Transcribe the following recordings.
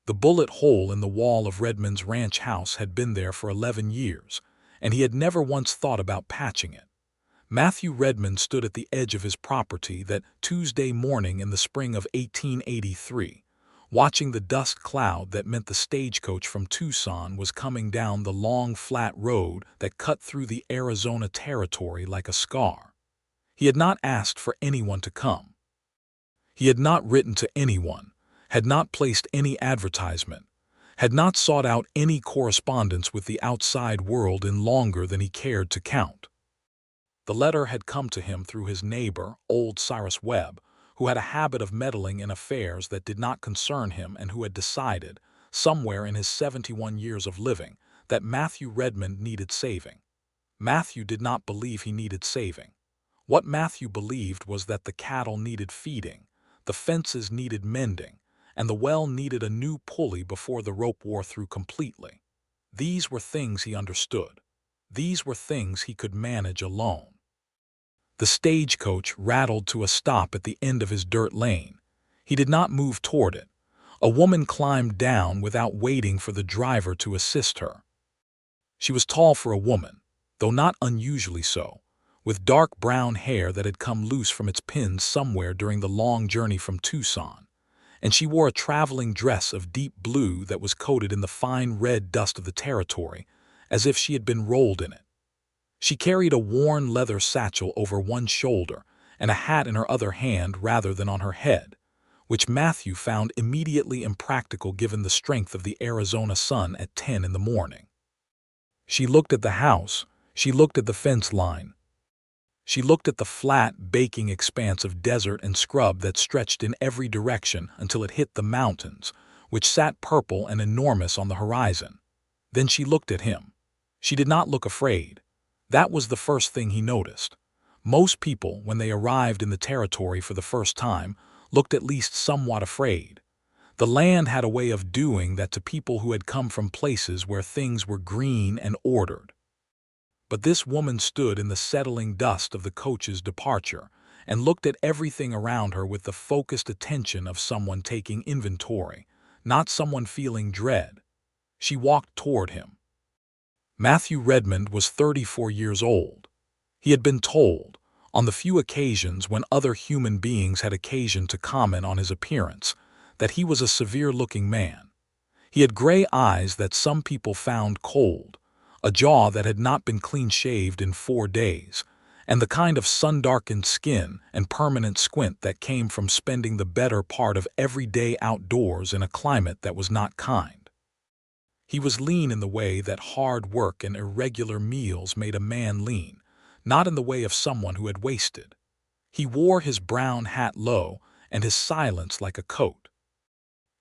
The bullet hole in the wall of Redmond's ranch house had been there for 11 years, and he had never once thought about patching it. Matthew Redmond stood at the edge of his property that Tuesday morning in the spring of 1883, watching the dust cloud that meant the stagecoach from Tucson was coming down the long, flat road that cut through the Arizona territory like a scar. He had not asked for anyone to come. He had not written to anyone, had not placed any advertisement, had not sought out any correspondence with the outside world in longer than he cared to count. The letter had come to him through his neighbor, old Cyrus Webb, who had a habit of meddling in affairs that did not concern him and who had decided, somewhere in his 71 years of living, that Matthew Redmond needed saving. Matthew did not believe he needed saving. What Matthew believed was that the cattle needed feeding, the fences needed mending, and the well needed a new pulley before the rope wore through completely. These were things he understood. These were things he could manage alone. The stagecoach rattled to a stop at the end of his dirt lane. He did not move toward it. A woman climbed down without waiting for the driver to assist her. She was tall for a woman, though not unusually so, with dark brown hair that had come loose from its pins somewhere during the long journey from Tucson, and she wore a traveling dress of deep blue that was coated in the fine red dust of the territory, as if she had been rolled in it. She carried a worn leather satchel over one shoulder and a hat in her other hand rather than on her head, which Matthew found immediately impractical given the strength of the Arizona sun at 10 in the morning. She looked at the house, she looked at the fence line. She looked at the flat, baking expanse of desert and scrub that stretched in every direction until it hit the mountains, which sat purple and enormous on the horizon. Then she looked at him. She did not look afraid. That was the first thing he noticed. Most people, when they arrived in the territory for the first time, looked at least somewhat afraid. The land had a way of doing that to people who had come from places where things were green and ordered. But this woman stood in the settling dust of the coach's departure and looked at everything around her with the focused attention of someone taking inventory, not someone feeling dread. She walked toward him. Matthew Redmond was 34 years old. He had been told, on the few occasions when other human beings had occasion to comment on his appearance, that he was a severe-looking man. He had gray eyes that some people found cold, a jaw that had not been clean-shaved in 4 days, and the kind of sun-darkened skin and permanent squint that came from spending the better part of every day outdoors in a climate that was not kind. He was lean in the way that hard work and irregular meals made a man lean, not in the way of someone who had wasted. He wore his brown hat low and his silence like a coat.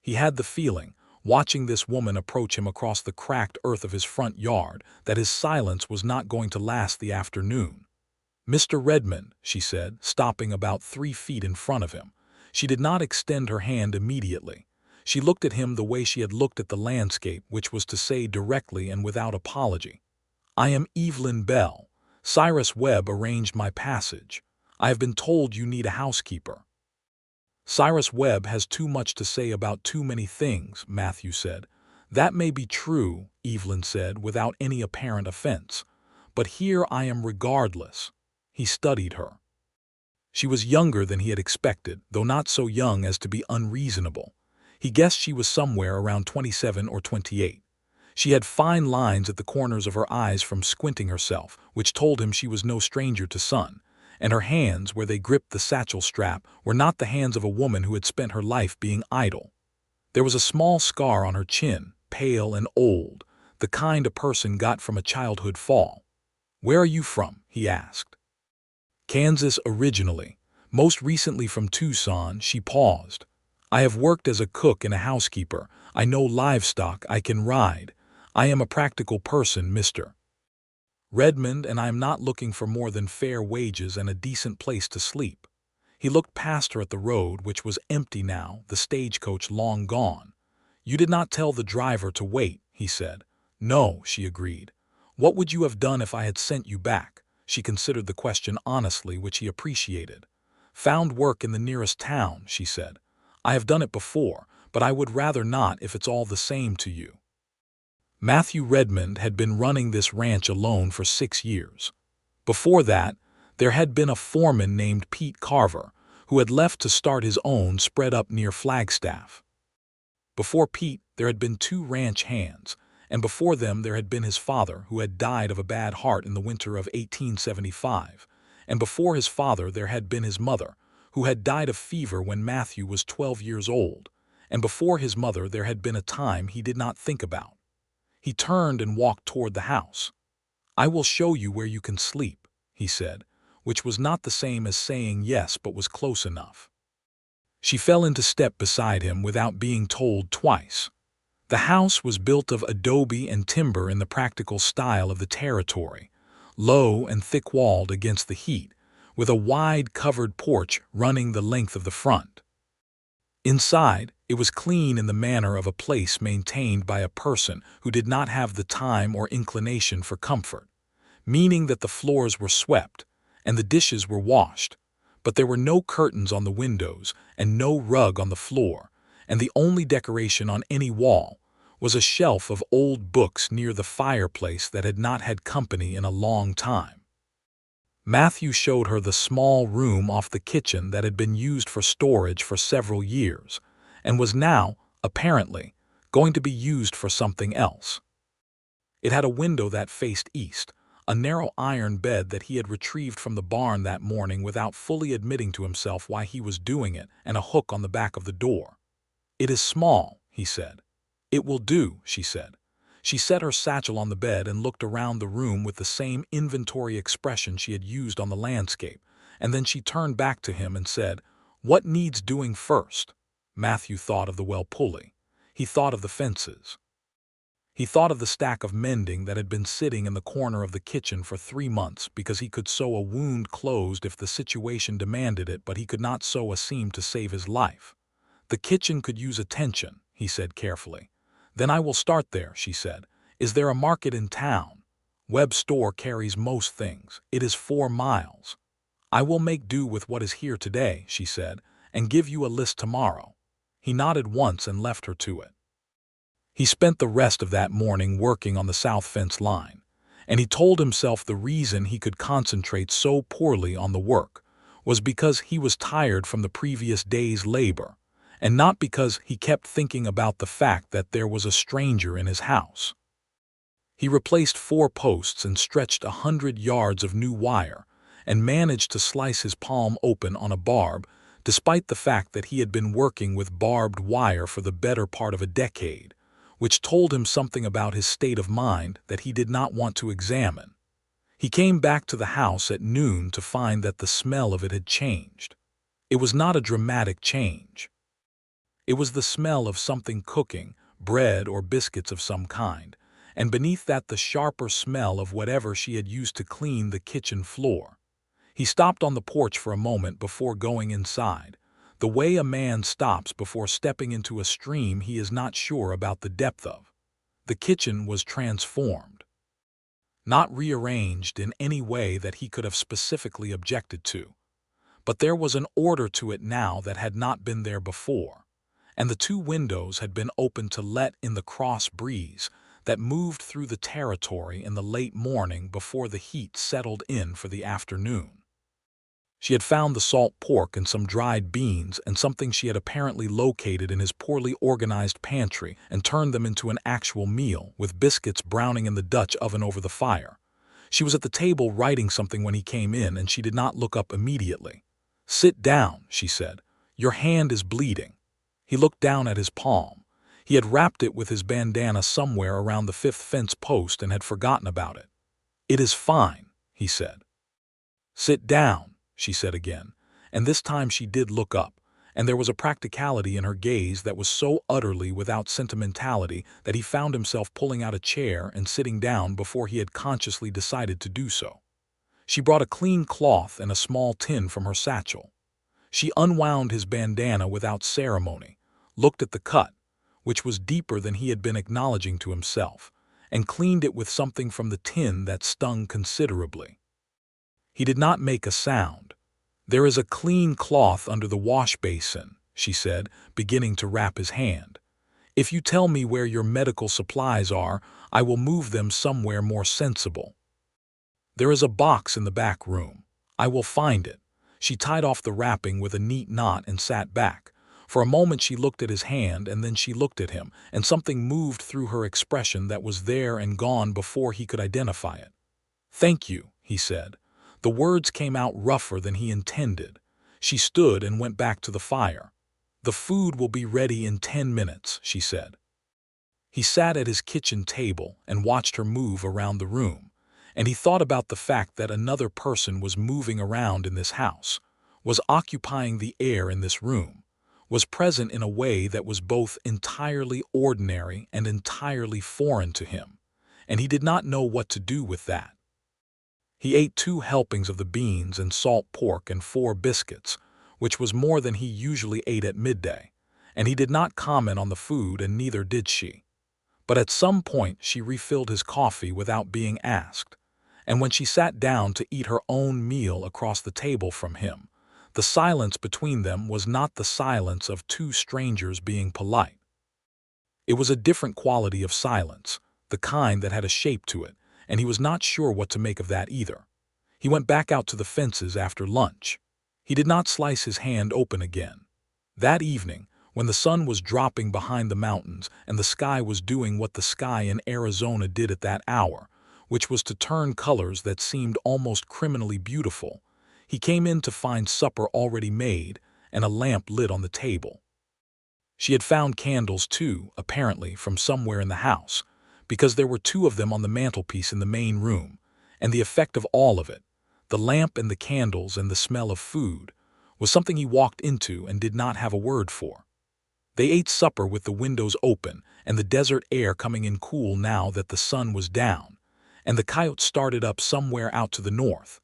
He had the feeling, watching this woman approach him across the cracked earth of his front yard, that his silence was not going to last the afternoon. "Mr. Redmond," she said, stopping about 3 feet in front of him. She did not extend her hand immediately. She looked at him the way she had looked at the landscape, which was to say directly and without apology, "I am Evelyn Bell. Cyrus Webb arranged my passage. I have been told you need a housekeeper." "Cyrus Webb has too much to say about too many things," Matthew said. "That may be true," Evelyn said without any apparent offense, "but here I am regardless." He studied her. She was younger than he had expected, though not so young as to be unreasonable. He guessed she was somewhere around 27 or 28. She had fine lines at the corners of her eyes from squinting herself, which told him she was no stranger to sun, and her hands, where they gripped the satchel strap, were not the hands of a woman who had spent her life being idle. There was a small scar on her chin, pale and old, the kind a person got from a childhood fall. "Where are you from?" he asked. "Kansas originally, most recently from Tucson." She paused. "I have worked as a cook and a housekeeper. I know livestock. I can ride. I am a practical person, Mr. Redmond, and I am not looking for more than fair wages and a decent place to sleep." He looked past her at the road, which was empty now, the stagecoach long gone. "You did not tell the driver to wait," he said. "No," she agreed. "What would you have done if I had sent you back?" She considered the question honestly, which he appreciated. "Found work in the nearest town," she said. "I have done it before, but I would rather not if it's all the same to you." Matthew Redmond had been running this ranch alone for 6 years. Before that, there had been a foreman named Pete Carver, who had left to start his own spread up near Flagstaff. Before Pete, there had been 2 ranch hands, and before them there had been his father, who had died of a bad heart in the winter of 1875, and before his father there had been his mother, who had died of fever when Matthew was 12 years old, and before his mother there had been a time he did not think about. He turned and walked toward the house. "I will show you where you can sleep," he said, which was not the same as saying yes but was close enough. She fell into step beside him without being told twice. The house was built of adobe and timber in the practical style of the territory, low and thick-walled against the heat, with a wide covered porch running the length of the front. Inside, it was clean in the manner of a place maintained by a person who did not have the time or inclination for comfort, meaning that the floors were swept and the dishes were washed, but there were no curtains on the windows and no rug on the floor, and the only decoration on any wall was a shelf of old books near the fireplace that had not had company in a long time. Matthew showed her the small room off the kitchen that had been used for storage for several years, and was now, apparently, going to be used for something else. It had a window that faced east, a narrow iron bed that he had retrieved from the barn that morning without fully admitting to himself why he was doing it, and a hook on the back of the door. "It is small," he said. "It will do," she said. She set her satchel on the bed and looked around the room with the same inventory expression she had used on the landscape, and then she turned back to him and said, "What needs doing first?" Matthew thought of the well pulley. He thought of the fences. He thought of the stack of mending that had been sitting in the corner of the kitchen for 3 months because he could sew a wound closed if the situation demanded it, but he could not sew a seam to save his life. "The kitchen could use attention," he said carefully. "Then I will start there," she said. "Is there a market in town?" "Webb's store carries most things. It is 4 miles. "I will make do with what is here today," she said, "and give you a list tomorrow." He nodded once and left her to it. He spent the rest of that morning working on the south fence line, and he told himself the reason he could concentrate so poorly on the work was because he was tired from the previous day's labor, and not because he kept thinking about the fact that there was a stranger in his house. He replaced 4 posts and stretched 100 yards of new wire, and managed to slice his palm open on a barb, despite the fact that he had been working with barbed wire for the better part of a decade, which told him something about his state of mind that he did not want to examine. He came back to the house at noon to find that the smell of it had changed. It was not a dramatic change. It was the smell of something cooking, bread or biscuits of some kind, and beneath that the sharper smell of whatever she had used to clean the kitchen floor. He stopped on the porch for a moment before going inside, the way a man stops before stepping into a stream he is not sure about the depth of. The kitchen was transformed. Not rearranged in any way that he could have specifically objected to, but there was an order to it now that had not been there before, and the 2 windows had been opened to let in the cross breeze that moved through the territory in the late morning before the heat settled in for the afternoon. She had found the salt pork and some dried beans and something she had apparently located in his poorly organized pantry and turned them into an actual meal, with biscuits browning in the Dutch oven over the fire. She was at the table writing something when he came in, and she did not look up immediately. "Sit down," she said. "Your hand is bleeding." He looked down at his palm. He had wrapped it with his bandana somewhere around the 5th fence post and had forgotten about it. "It is fine," he said. "Sit down," she said again, and this time she did look up, and there was a practicality in her gaze that was so utterly without sentimentality that he found himself pulling out a chair and sitting down before he had consciously decided to do so. She brought a clean cloth and a small tin from her satchel. She unwound his bandana without ceremony, looked at the cut, which was deeper than he had been acknowledging to himself, and cleaned it with something from the tin that stung considerably. He did not make a sound. "There is a clean cloth under the wash basin," she said, beginning to wrap his hand. "If you tell me where your medical supplies are, I will move them somewhere more sensible." "There is a box in the back room. I will find it." She tied off the wrapping with a neat knot and sat back. For a moment she looked at his hand, and then she looked at him, and something moved through her expression that was there and gone before he could identify it. "Thank you," he said. The words came out rougher than he intended. She stood and went back to the fire. "The food will be ready in 10 minutes," she said. He sat at his kitchen table and watched her move around the room, and he thought about the fact that another person was moving around in this house, was occupying the air in this room, was present in a way that was both entirely ordinary and entirely foreign to him, and he did not know what to do with that. He ate 2 helpings of the beans and salt pork and 4 biscuits, which was more than he usually ate at midday, and he did not comment on the food, and neither did she. But at some point she refilled his coffee without being asked, and when she sat down to eat her own meal across the table from him, the silence between them was not the silence of 2 strangers being polite. It was a different quality of silence, the kind that had a shape to it, and he was not sure what to make of that either. He went back out to the fences after lunch. He did not slice his hand open again. That evening, when the sun was dropping behind the mountains and the sky was doing what the sky in Arizona did at that hour, which was to turn colors that seemed almost criminally beautiful, he came in to find supper already made and a lamp lit on the table. She had found candles too, apparently, from somewhere in the house, because there were 2 of them on the mantelpiece in the main room, and the effect of all of it, the lamp and the candles and the smell of food, was something he walked into and did not have a word for. They ate supper with the windows open and the desert air coming in cool now that the sun was down, and the coyote started up somewhere out to the north,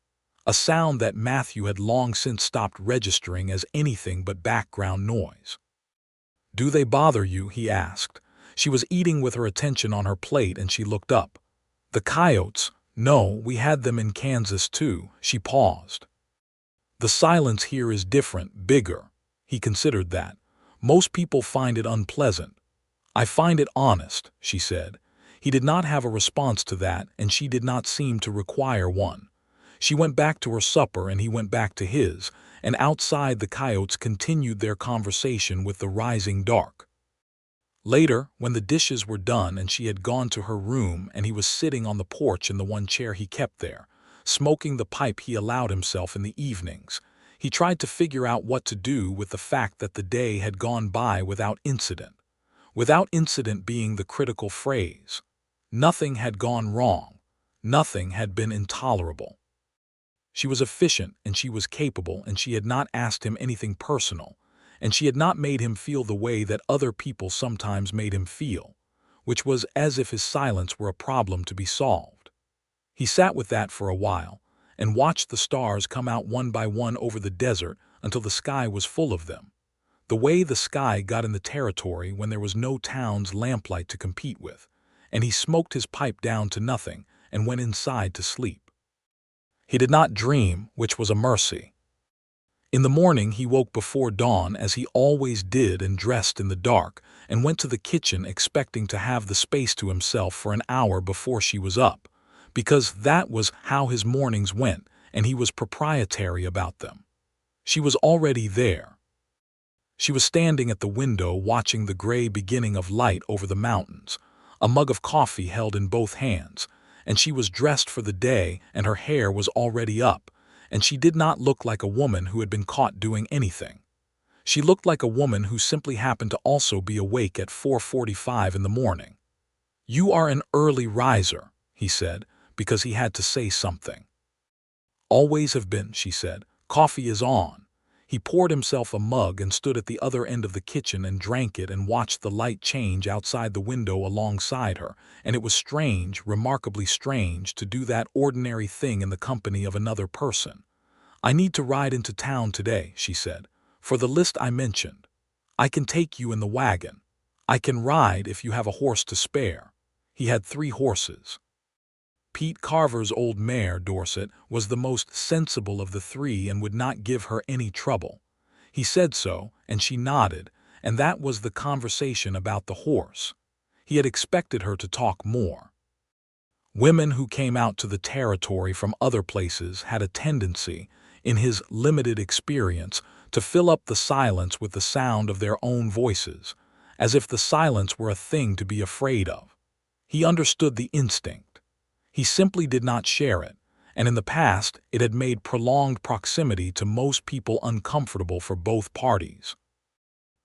a sound that Matthew had long since stopped registering as anything but background noise. "Do they bother you?" he asked. She was eating with her attention on her plate, and she looked up. "The coyotes? No, we had them in Kansas too." She paused. "The silence here is different, bigger." He considered that. "Most people find it unpleasant." "I find it honest," she said. He did not have a response to that, and she did not seem to require one. She went back to her supper and he went back to his, and outside the coyotes continued their conversation with the rising dark. Later, when the dishes were done and she had gone to her room and he was sitting on the porch in the one chair he kept there, smoking the pipe he allowed himself in the evenings, he tried to figure out what to do with the fact that the day had gone by without incident. Without incident being the critical phrase. Nothing had gone wrong. Nothing had been intolerable. She was efficient and she was capable, and she had not asked him anything personal, and she had not made him feel the way that other people sometimes made him feel, which was as if his silence were a problem to be solved. He sat with that for a while and watched the stars come out one by one over the desert until the sky was full of them, the way the sky got in the territory when there was no town's lamplight to compete with, and he smoked his pipe down to nothing and went inside to sleep. He did not dream, which was a mercy. In the morning he woke before dawn, as he always did, and dressed in the dark, and went to the kitchen expecting to have the space to himself for an hour before she was up, because that was how his mornings went, and he was proprietary about them. She was already there. She was standing at the window watching the gray beginning of light over the mountains, a mug of coffee held in both hands, and she was dressed for the day and her hair was already up, and she did not look like a woman who had been caught doing anything. She looked like a woman who simply happened to also be awake at 4:45 in the morning. "You are an early riser," he said, because he had to say something. "Always have been," she said. "Coffee is on." He poured himself a mug and stood at the other end of the kitchen and drank it and watched the light change outside the window alongside her, and it was strange, remarkably strange, to do that ordinary thing in the company of another person. "I need to ride into town today," she said, "for the list I mentioned. I can take you in the wagon. I can ride if you have a horse to spare." He had 3 horses. Pete Carver's old mare, Dorset, was the most sensible of the 3 and would not give her any trouble. He said so, and she nodded, and that was the conversation about the horse. He had expected her to talk more. Women who came out to the territory from other places had a tendency, in his limited experience, to fill up the silence with the sound of their own voices, as if the silence were a thing to be afraid of. He understood the instinct. He simply did not share it, and in the past it had made prolonged proximity to most people uncomfortable for both parties.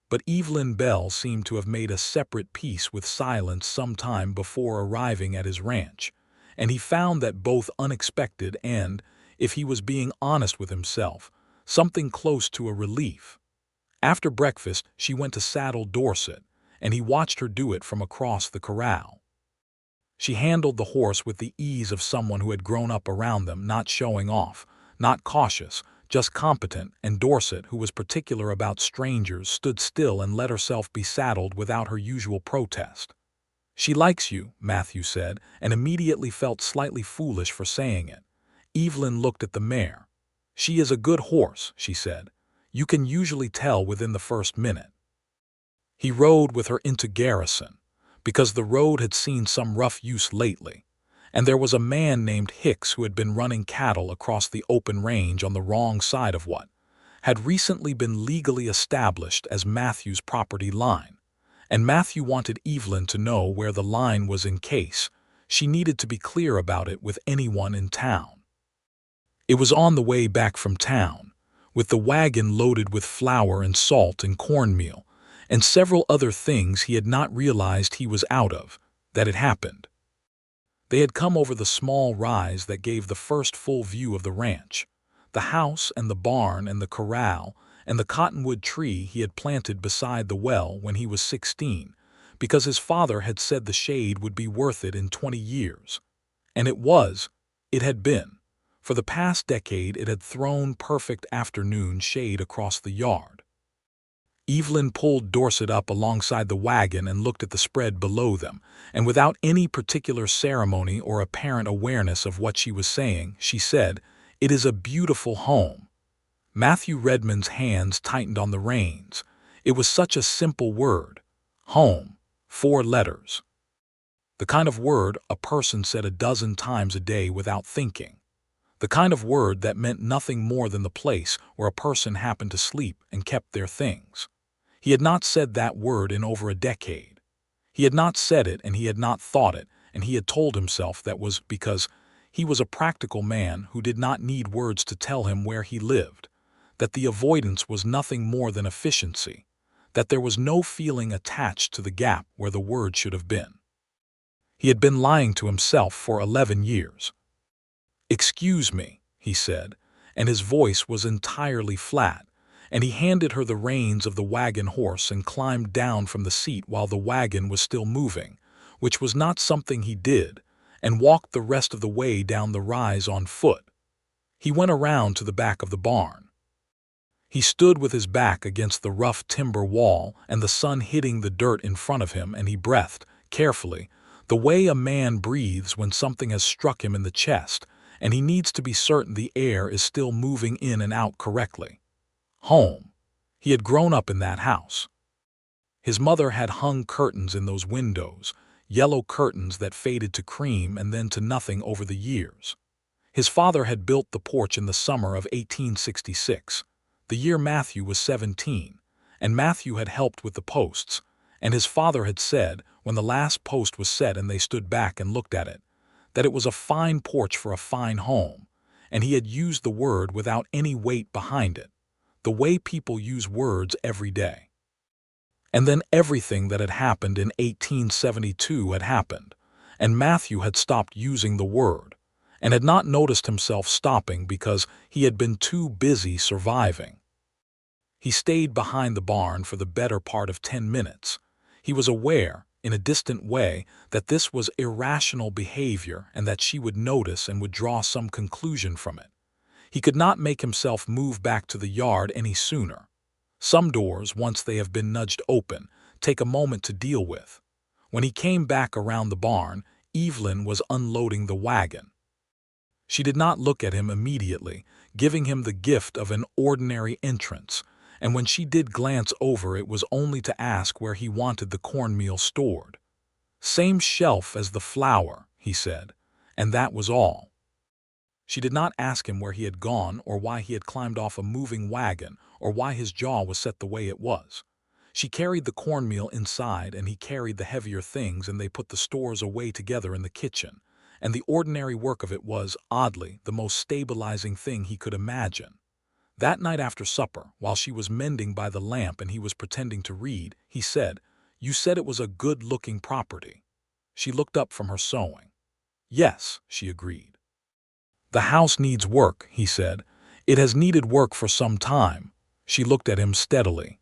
But Evelyn Bell seemed to have made a separate peace with silence some time before arriving at his ranch, and he found that both unexpected and, if he was being honest with himself, something close to a relief. After breakfast, she went to saddle Dorset, and he watched her do it from across the corral. She handled the horse with the ease of someone who had grown up around them, not showing off, not cautious, just competent, and Dorset, who was particular about strangers, stood still and let herself be saddled without her usual protest. "She likes you," Matthew said, and immediately felt slightly foolish for saying it. Evelyn looked at the mare. "She is a good horse," she said. "You can usually tell within the first minute." He rode with her into Garrison, because the road had seen some rough use lately, and there was a man named Hicks who had been running cattle across the open range on the wrong side of what had recently been legally established as Matthew's property line, and Matthew wanted Evelyn to know where the line was in case she needed to be clear about it with anyone in town. It was on the way back from town, with the wagon loaded with flour and salt and cornmeal, and several other things he had not realized he was out of, that had happened. They had come over the small rise that gave the first full view of the ranch, the house and the barn and the corral and the cottonwood tree he had planted beside the well when he was 16, because his father had said the shade would be worth it in 20 years. And it had been. For the past decade it had thrown perfect afternoon shade across the yard. Evelyn pulled Dorset up alongside the wagon and looked at the spread below them, and without any particular ceremony or apparent awareness of what she was saying, she said, "It is a beautiful home." Matthew Redmond's hands tightened on the reins. It was such a simple word. Home. 4 letters. The kind of word a person said a dozen times a day without thinking. The kind of word that meant nothing more than the place where a person happened to sleep and kept their things. He had not said that word in over a decade. He had not said it and he had not thought it, and he had told himself that was because he was a practical man who did not need words to tell him where he lived, that the avoidance was nothing more than efficiency, that there was no feeling attached to the gap where the word should have been. He had been lying to himself for 11 years. "Excuse me," he said, and his voice was entirely flat, and he handed her the reins of the wagon horse and climbed down from the seat while the wagon was still moving, which was not something he did, and walked the rest of the way down the rise on foot. He went around to the back of the barn. He stood with his back against the rough timber wall and the sun hitting the dirt in front of him, and he breathed, carefully, the way a man breathes when something has struck him in the chest, and he needs to be certain the air is still moving in and out correctly. Home. He had grown up in that house. His mother had hung curtains in those windows, yellow curtains that faded to cream and then to nothing over the years. His father had built the porch in the summer of 1866, the year Matthew was 17, and Matthew had helped with the posts, and his father had said, when the last post was set and they stood back and looked at it, that it was a fine porch for a fine home, and he had used the word without any weight behind it, the way people use words every day. And then everything that had happened in 1872 had happened, and Matthew had stopped using the word, and had not noticed himself stopping because he had been too busy surviving. He stayed behind the barn for the better part of 10 minutes. He was aware, in a distant way, that this was irrational behavior and that she would notice and would draw some conclusion from it. He could not make himself move back to the yard any sooner. Some doors, once they have been nudged open, take a moment to deal with. When he came back around the barn, Evelyn was unloading the wagon. She did not look at him immediately, giving him the gift of an ordinary entrance, and when she did glance over it was only to ask where he wanted the cornmeal stored. "Same shelf as the flour," he said, and that was all. She did not ask him where he had gone or why he had climbed off a moving wagon or why his jaw was set the way it was. She carried the cornmeal inside and he carried the heavier things, and they put the stores away together in the kitchen, and the ordinary work of it was, oddly, the most stabilizing thing he could imagine. That night after supper, while she was mending by the lamp and he was pretending to read, he said, "You said it was a good-looking property." She looked up from her sewing. "Yes," she agreed. "The house needs work," he said. "It has needed work for some time." She looked at him steadily.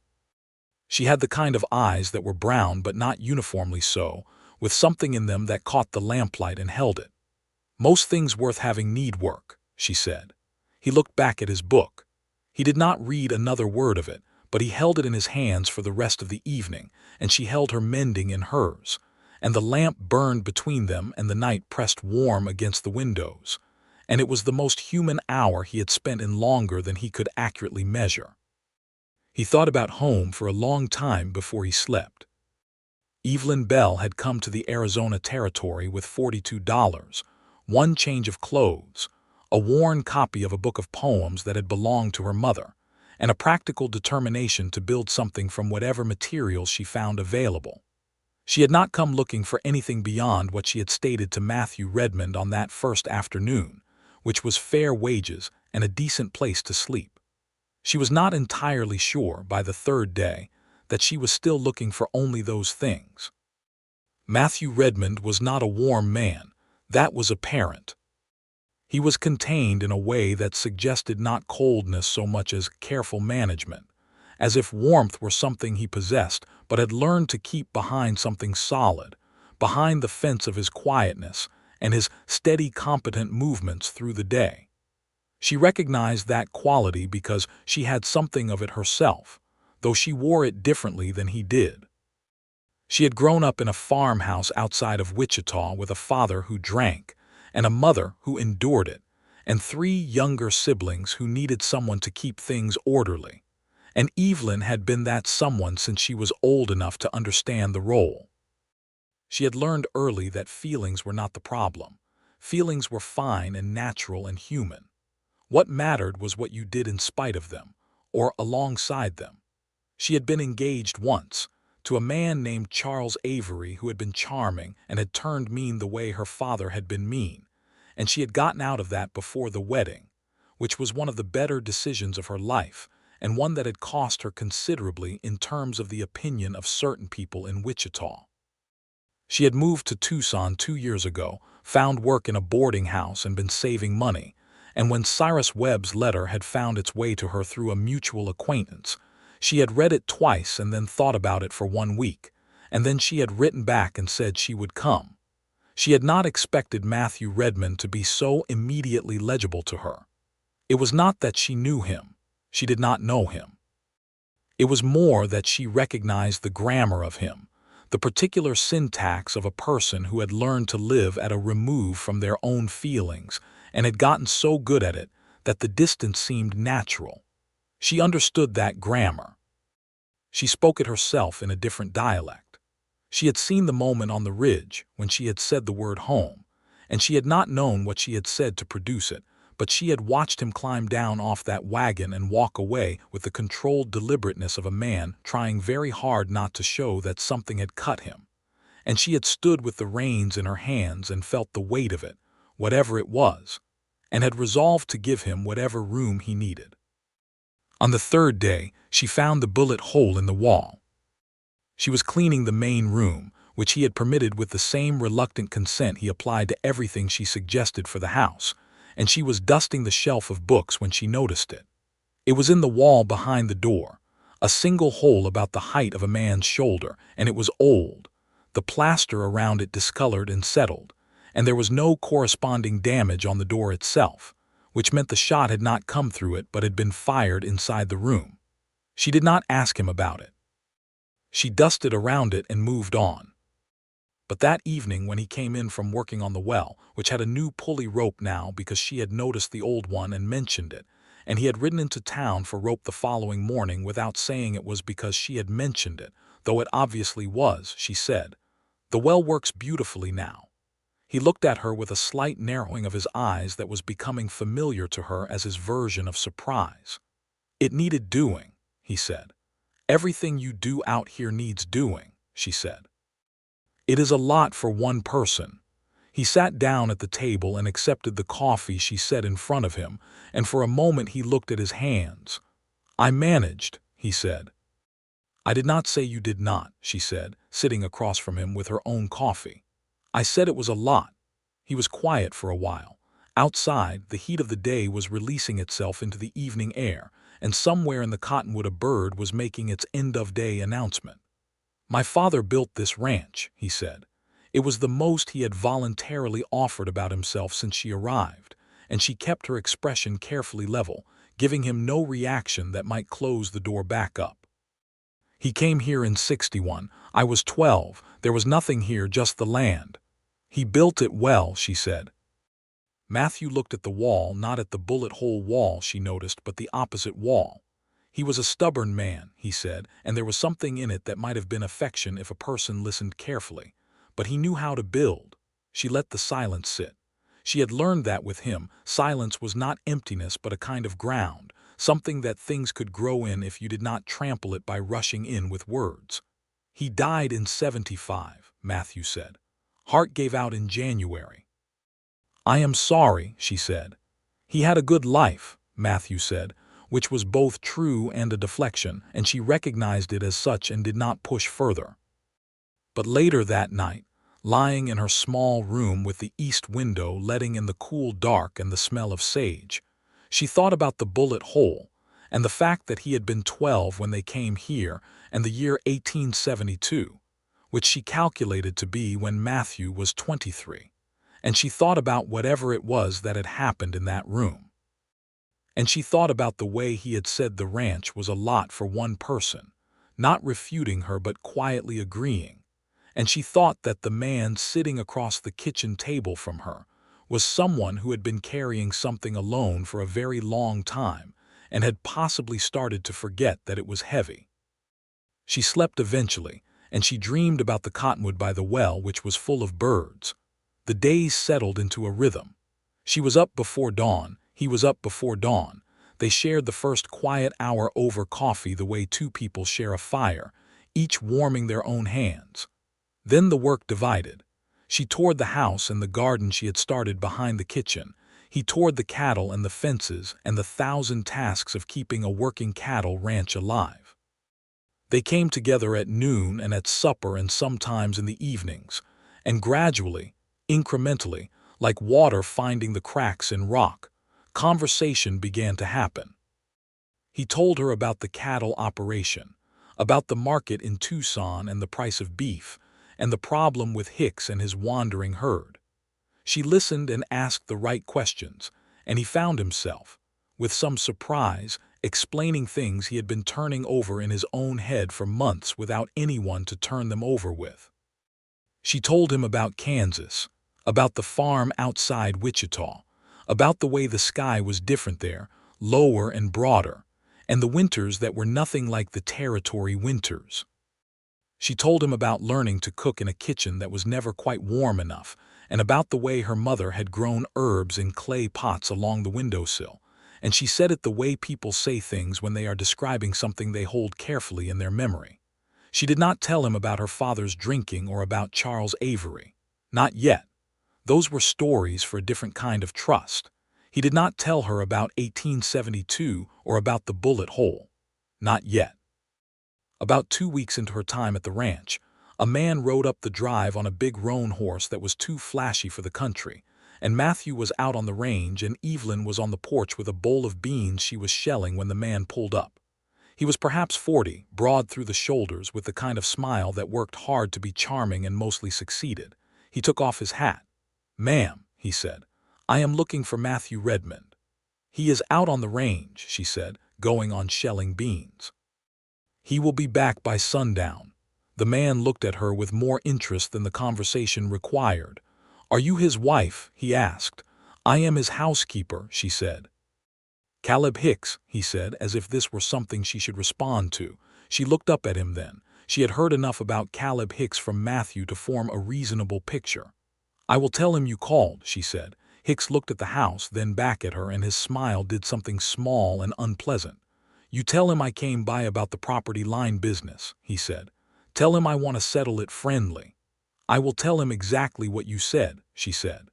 She had the kind of eyes that were brown but not uniformly so, with something in them that caught the lamplight and held it. "Most things worth having need work," she said. He looked back at his book. He did not read another word of it, but he held it in his hands for the rest of the evening, and she held her mending in hers, and the lamp burned between them and the night pressed warm against the windows, and it was the most human hour he had spent in longer than he could accurately measure. He thought about home for a long time before he slept. Evelyn Bell had come to the Arizona Territory with $42, one change of clothes, a worn copy of a book of poems that had belonged to her mother, and a practical determination to build something from whatever materials she found available. She had not come looking for anything beyond what she had stated to Matthew Redmond on that first afternoon, which was fair wages and a decent place to sleep. She was not entirely sure, by the third day, that she was still looking for only those things. Matthew Redmond was not a warm man, that was apparent. He was contained in a way that suggested not coldness so much as careful management, as if warmth were something he possessed but had learned to keep behind something solid, behind the fence of his quietness and his steady, competent movements through the day. She recognized that quality because she had something of it herself, though she wore it differently than he did. She had grown up in a farmhouse outside of Wichita with a father who drank, and a mother who endured it, and 3 younger siblings who needed someone to keep things orderly. And Evelyn had been that someone since she was old enough to understand the role. She had learned early that feelings were not the problem. Feelings were fine and natural and human. What mattered was what you did in spite of them, or alongside them. She had been engaged once, to a man named Charles Avery, who had been charming and had turned mean the way her father had been mean, and she had gotten out of that before the wedding, which was one of the better decisions of her life, and one that had cost her considerably in terms of the opinion of certain people in Wichita. She had moved to Tucson 2 years ago, found work in a boarding house and been saving money, and when Cyrus Webb's letter had found its way to her through a mutual acquaintance, she had read it twice and then thought about it for 1 week, and then she had written back and said she would come. She had not expected Matthew Redmond to be so immediately legible to her. It was not that she knew him. She did not know him. It was more that she recognized the grammar of him, the particular syntax of a person who had learned to live at a remove from their own feelings and had gotten so good at it that the distance seemed natural. She understood that grammar. She spoke it herself in a different dialect. She had seen the moment on the ridge when she had said the word home, and she had not known what she had said to produce it, but she had watched him climb down off that wagon and walk away with the controlled deliberateness of a man trying very hard not to show that something had cut him. And she had stood with the reins in her hands and felt the weight of it, whatever it was, and had resolved to give him whatever room he needed. On the third day, she found the bullet hole in the wall. She was cleaning the main room, which he had permitted with the same reluctant consent he applied to everything she suggested for the house, and she was dusting the shelf of books when she noticed it. It was in the wall behind the door, a single hole about the height of a man's shoulder, and it was old, the plaster around it discolored and settled, and there was no corresponding damage on the door itself, which meant the shot had not come through it but had been fired inside the room. She did not ask him about it. She dusted around it and moved on. But that evening when he came in from working on the well, which had a new pulley rope now because she had noticed the old one and mentioned it, and he had ridden into town for rope the following morning without saying it was because she had mentioned it, though it obviously was, she said. The well works beautifully now. He looked at her with a slight narrowing of his eyes that was becoming familiar to her as his version of surprise. It needed doing, he said. Everything you do out here needs doing, she said. It is a lot for one person. He sat down at the table and accepted the coffee she set in front of him, and for a moment he looked at his hands. I managed, he said. I did not say you did not, she said, sitting across from him with her own coffee. I said it was a lot. He was quiet for a while. Outside, the heat of the day was releasing itself into the evening air, and somewhere in the cottonwood a bird was making its end-of-day announcement. My father built this ranch, he said. It was the most he had voluntarily offered about himself since she arrived, and she kept her expression carefully level, giving him no reaction that might close the door back up. He came here in '61. I was 12. There was nothing here, just the land. He built it well, she said. Matthew looked at the wall, not at the bullet-hole wall she noticed, but the opposite wall. He was a stubborn man, he said, and there was something in it that might have been affection if a person listened carefully. But he knew how to build. She let the silence sit. She had learned that with him, silence was not emptiness but a kind of ground, something that things could grow in if you did not trample it by rushing in with words. He died in '75, Matthew said. Heart gave out in January. I am sorry, she said. He had a good life, Matthew said, which was both true and a deflection, and she recognized it as such and did not push further. But later that night, lying in her small room with the east window letting in the cool dark and the smell of sage, she thought about the bullet hole and the fact that he had been 12 when they came here and the year 1872, which she calculated to be when Matthew was 23, and she thought about whatever it was that had happened in that room. And she thought about the way he had said the ranch was a lot for one person, not refuting her but quietly agreeing, and she thought that the man sitting across the kitchen table from her was someone who had been carrying something alone for a very long time and had possibly started to forget that it was heavy. She slept eventually, and she dreamed about the cottonwood by the well, which was full of birds. The days settled into a rhythm. She was up before dawn, he was up before dawn. They shared the first quiet hour over coffee the way two people share a fire, each warming their own hands. Then the work divided. She toured the house and the garden she had started behind the kitchen. He toured the cattle and the fences and the 1,000 tasks of keeping a working cattle ranch alive. They came together at noon and at supper and sometimes in the evenings, and gradually, incrementally, like water finding the cracks in rock, conversation began to happen. He told her about the cattle operation, about the market in Tucson and the price of beef, and the problem with Hicks and his wandering herd. She listened and asked the right questions, and he found himself, with some surprise, explaining things he had been turning over in his own head for months without anyone to turn them over with. She told him about Kansas, about the farm outside Wichita, about the way the sky was different there, lower and broader, and the winters that were nothing like the territory winters. She told him about learning to cook in a kitchen that was never quite warm enough, and about the way her mother had grown herbs in clay pots along the windowsill, and she said it the way people say things when they are describing something they hold carefully in their memory. She did not tell him about her father's drinking or about Charles Avery. Not yet. Those were stories for a different kind of trust. He did not tell her about 1872 or about the bullet hole. Not yet. About 2 weeks into her time at the ranch, a man rode up the drive on a big roan horse that was too flashy for the country, and Matthew was out on the range and Evelyn was on the porch with a bowl of beans she was shelling when the man pulled up. He was perhaps 40, broad through the shoulders with the kind of smile that worked hard to be charming and mostly succeeded. He took off his hat. "Ma'am," he said, "I am looking for Matthew Redmond." "He is out on the range," she said, going on shelling beans. "He will be back by sundown." The man looked at her with more interest than the conversation required. "Are you his wife?" he asked. "I am his housekeeper," she said. Caleb Hicks, he said, as if this were something she should respond to. She looked up at him then. She had heard enough about Caleb Hicks from Matthew to form a reasonable picture. "I will tell him you called," she said. Hicks looked at the house, then back at her, and his smile did something small and unpleasant. "You tell him I came by about the property line business," he said. "Tell him I want to settle it friendly." "I will tell him exactly what you said," she said.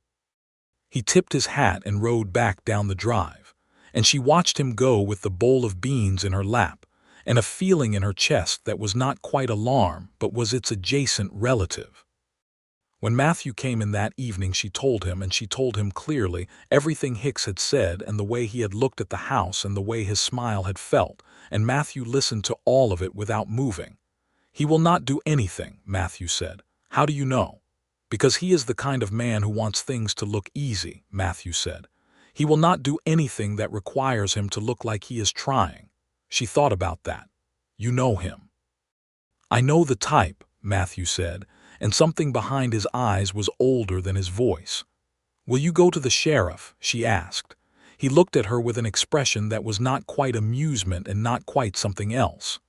He tipped his hat and rode back down the drive, and she watched him go with the bowl of beans in her lap, and a feeling in her chest that was not quite alarm but was its adjacent relative. When Matthew came in that evening she told him, and she told him clearly, everything Hicks had said and the way he had looked at the house and the way his smile had felt, and Matthew listened to all of it without moving. "He will not do anything," Matthew said. "How do you know?" "Because he is the kind of man who wants things to look easy," Matthew said. "He will not do anything that requires him to look like he is trying." She thought about that. "You know him." "I know the type," Matthew said, and something behind his eyes was older than his voice. "Will you go to the sheriff?" she asked. He looked at her with an expression that was not quite amusement and not quite something else.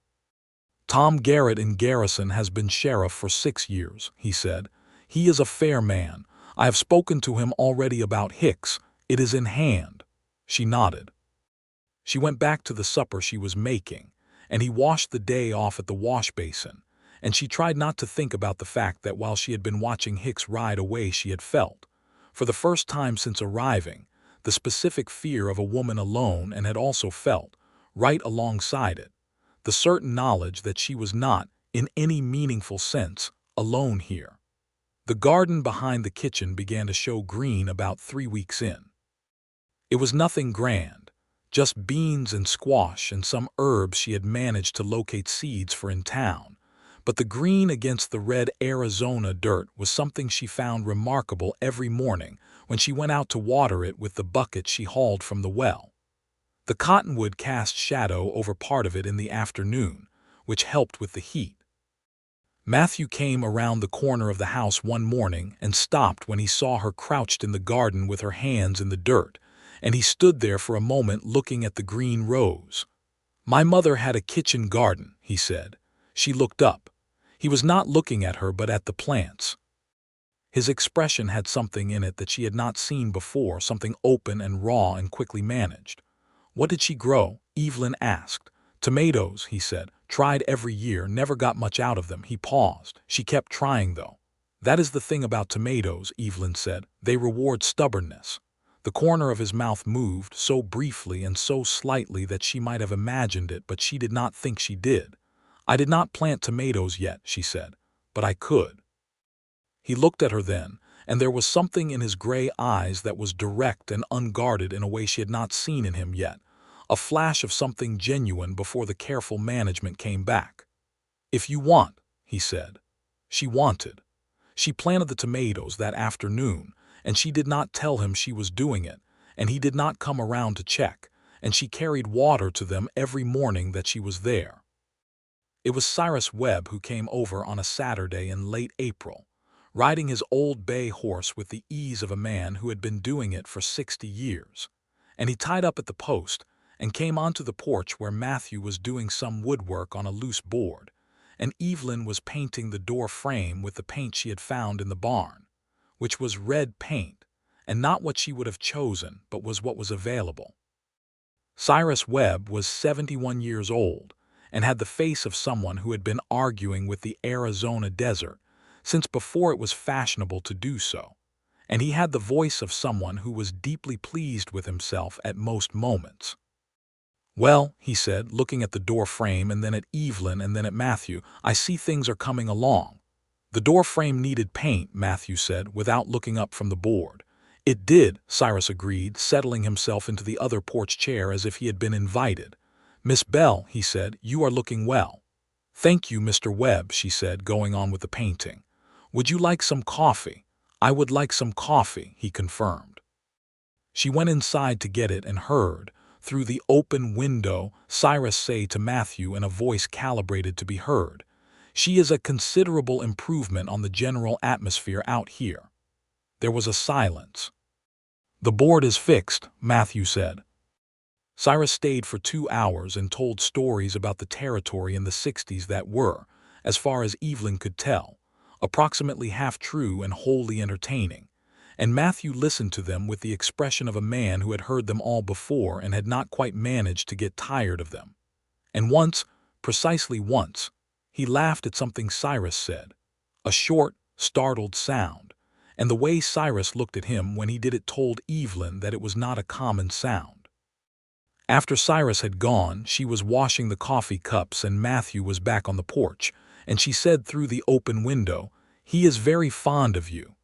"Tom Garrett in Garrison has been sheriff for 6 years, he said. "He is a fair man. I have spoken to him already about Hicks. It is in hand." She nodded. She went back to the supper she was making, and he washed the day off at the wash basin, and she tried not to think about the fact that while she had been watching Hicks ride away she had felt, for the first time since arriving, the specific fear of a woman alone, and had also felt, right alongside it, the certain knowledge that she was not, in any meaningful sense, alone here. The garden behind the kitchen began to show green about 3 weeks in. It was nothing grand, just beans and squash and some herbs she had managed to locate seeds for in town, but the green against the red Arizona dirt was something she found remarkable every morning when she went out to water it with the bucket she hauled from the well. The cottonwood cast shadow over part of it in the afternoon, which helped with the heat. Matthew came around the corner of the house one morning and stopped when he saw her crouched in the garden with her hands in the dirt, and he stood there for a moment looking at the green rows. "My mother had a kitchen garden," he said. She looked up. He was not looking at her but at the plants. His expression had something in it that she had not seen before, something open and raw and quickly managed. "What did she grow?" Evelyn asked. "Tomatoes," he said. "Tried every year, never got much out of them." He paused. "She kept trying, though." "That is the thing about tomatoes," Evelyn said. "They reward stubbornness." The corner of his mouth moved, so briefly and so slightly that she might have imagined it, but she did not think she did. "I did not plant tomatoes yet," she said, "but I could." He looked at her then, and there was something in his gray eyes that was direct and unguarded in a way she had not seen in him yet, a flash of something genuine before the careful management came back. "If you want," he said. She wanted. She planted the tomatoes that afternoon, and she did not tell him she was doing it, and he did not come around to check, and she carried water to them every morning that she was there. It was Cyrus Webb who came over on a Saturday in late April, riding his old bay horse with the ease of a man who had been doing it for 60 years, and he tied up at the post and came onto the porch where Matthew was doing some woodwork on a loose board, and Evelyn was painting the door frame with the paint she had found in the barn, which was red paint, and not what she would have chosen, but was what was available. Cyrus Webb was 71 years old, and had the face of someone who had been arguing with the Arizona desert since before it was fashionable to do so, and he had the voice of someone who was deeply pleased with himself at most moments. "Well," he said, looking at the door frame and then at Evelyn and then at Matthew, "I see things are coming along." "The door frame needed paint," Matthew said, without looking up from the board. "It did," Cyrus agreed, settling himself into the other porch chair as if he had been invited. "Miss Bell," he said, "you are looking well." "Thank you, Mr. Webb," she said, going on with the painting. "Would you like some coffee?" "I would like some coffee," he confirmed. She went inside to get it and heard, through the open window, Cyrus say to Matthew in a voice calibrated to be heard, "She is a considerable improvement on the general atmosphere out here." There was a silence. "The board is fixed," Matthew said. Cyrus stayed for 2 hours and told stories about the territory in the 60s that were, as far as Evelyn could tell, approximately half true and wholly entertaining, and Matthew listened to them with the expression of a man who had heard them all before and had not quite managed to get tired of them. And once, precisely once, he laughed at something Cyrus said, a short, startled sound, and the way Cyrus looked at him when he did it told Evelyn that it was not a common sound. After Cyrus had gone, she was washing the coffee cups and Matthew was back on the porch, and she said through the open window, "He is very fond of you."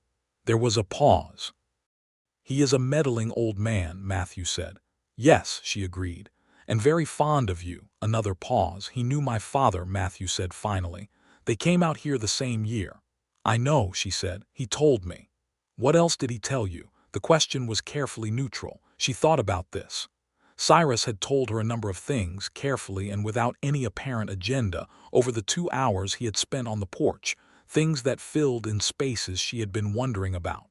There was a pause. "He is a meddling old man," Matthew said. "Yes," she agreed, "and very fond of you." Another pause. "He knew my father," Matthew said finally. "They came out here the same year." "I know," she said. "He told me." "What else did he tell you?" The question was carefully neutral. She thought about this. Cyrus had told her a number of things, carefully and without any apparent agenda, over the 2 hours he had spent on the porch, things that filled in spaces she had been wondering about.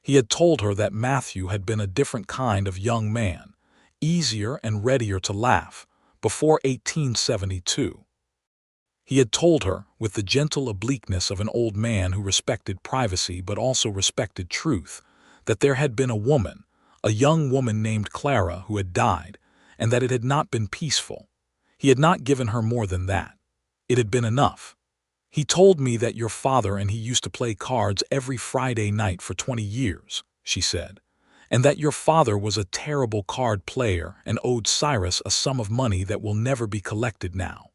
He had told her that Matthew had been a different kind of young man, easier and readier to laugh, before 1872. He had told her, with the gentle obliqueness of an old man who respected privacy but also respected truth, that there had been a woman, a young woman named Clara, who had died, and that it had not been peaceful. He had not given her more than that. It had been enough. "He told me that your father and he used to play cards every Friday night for 20 years, she said, "and that your father was a terrible card player and owed Cyrus a sum of money that will never be collected now."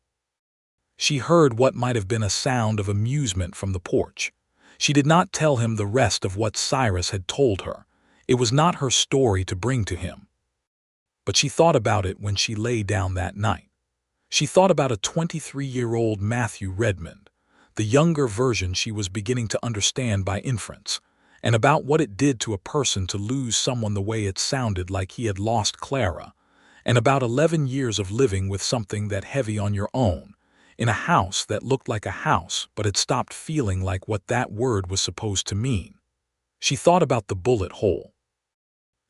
She heard what might have been a sound of amusement from the porch. She did not tell him the rest of what Cyrus had told her. It was not her story to bring to him. But she thought about it when she lay down that night. She thought about a 23-year-old Matthew Redmond, the younger version she was beginning to understand by inference, and about what it did to a person to lose someone the way it sounded like he had lost Clara, and about 11 years of living with something that heavy on your own, in a house that looked like a house but had stopped feeling like what that word was supposed to mean. She thought about the bullet hole.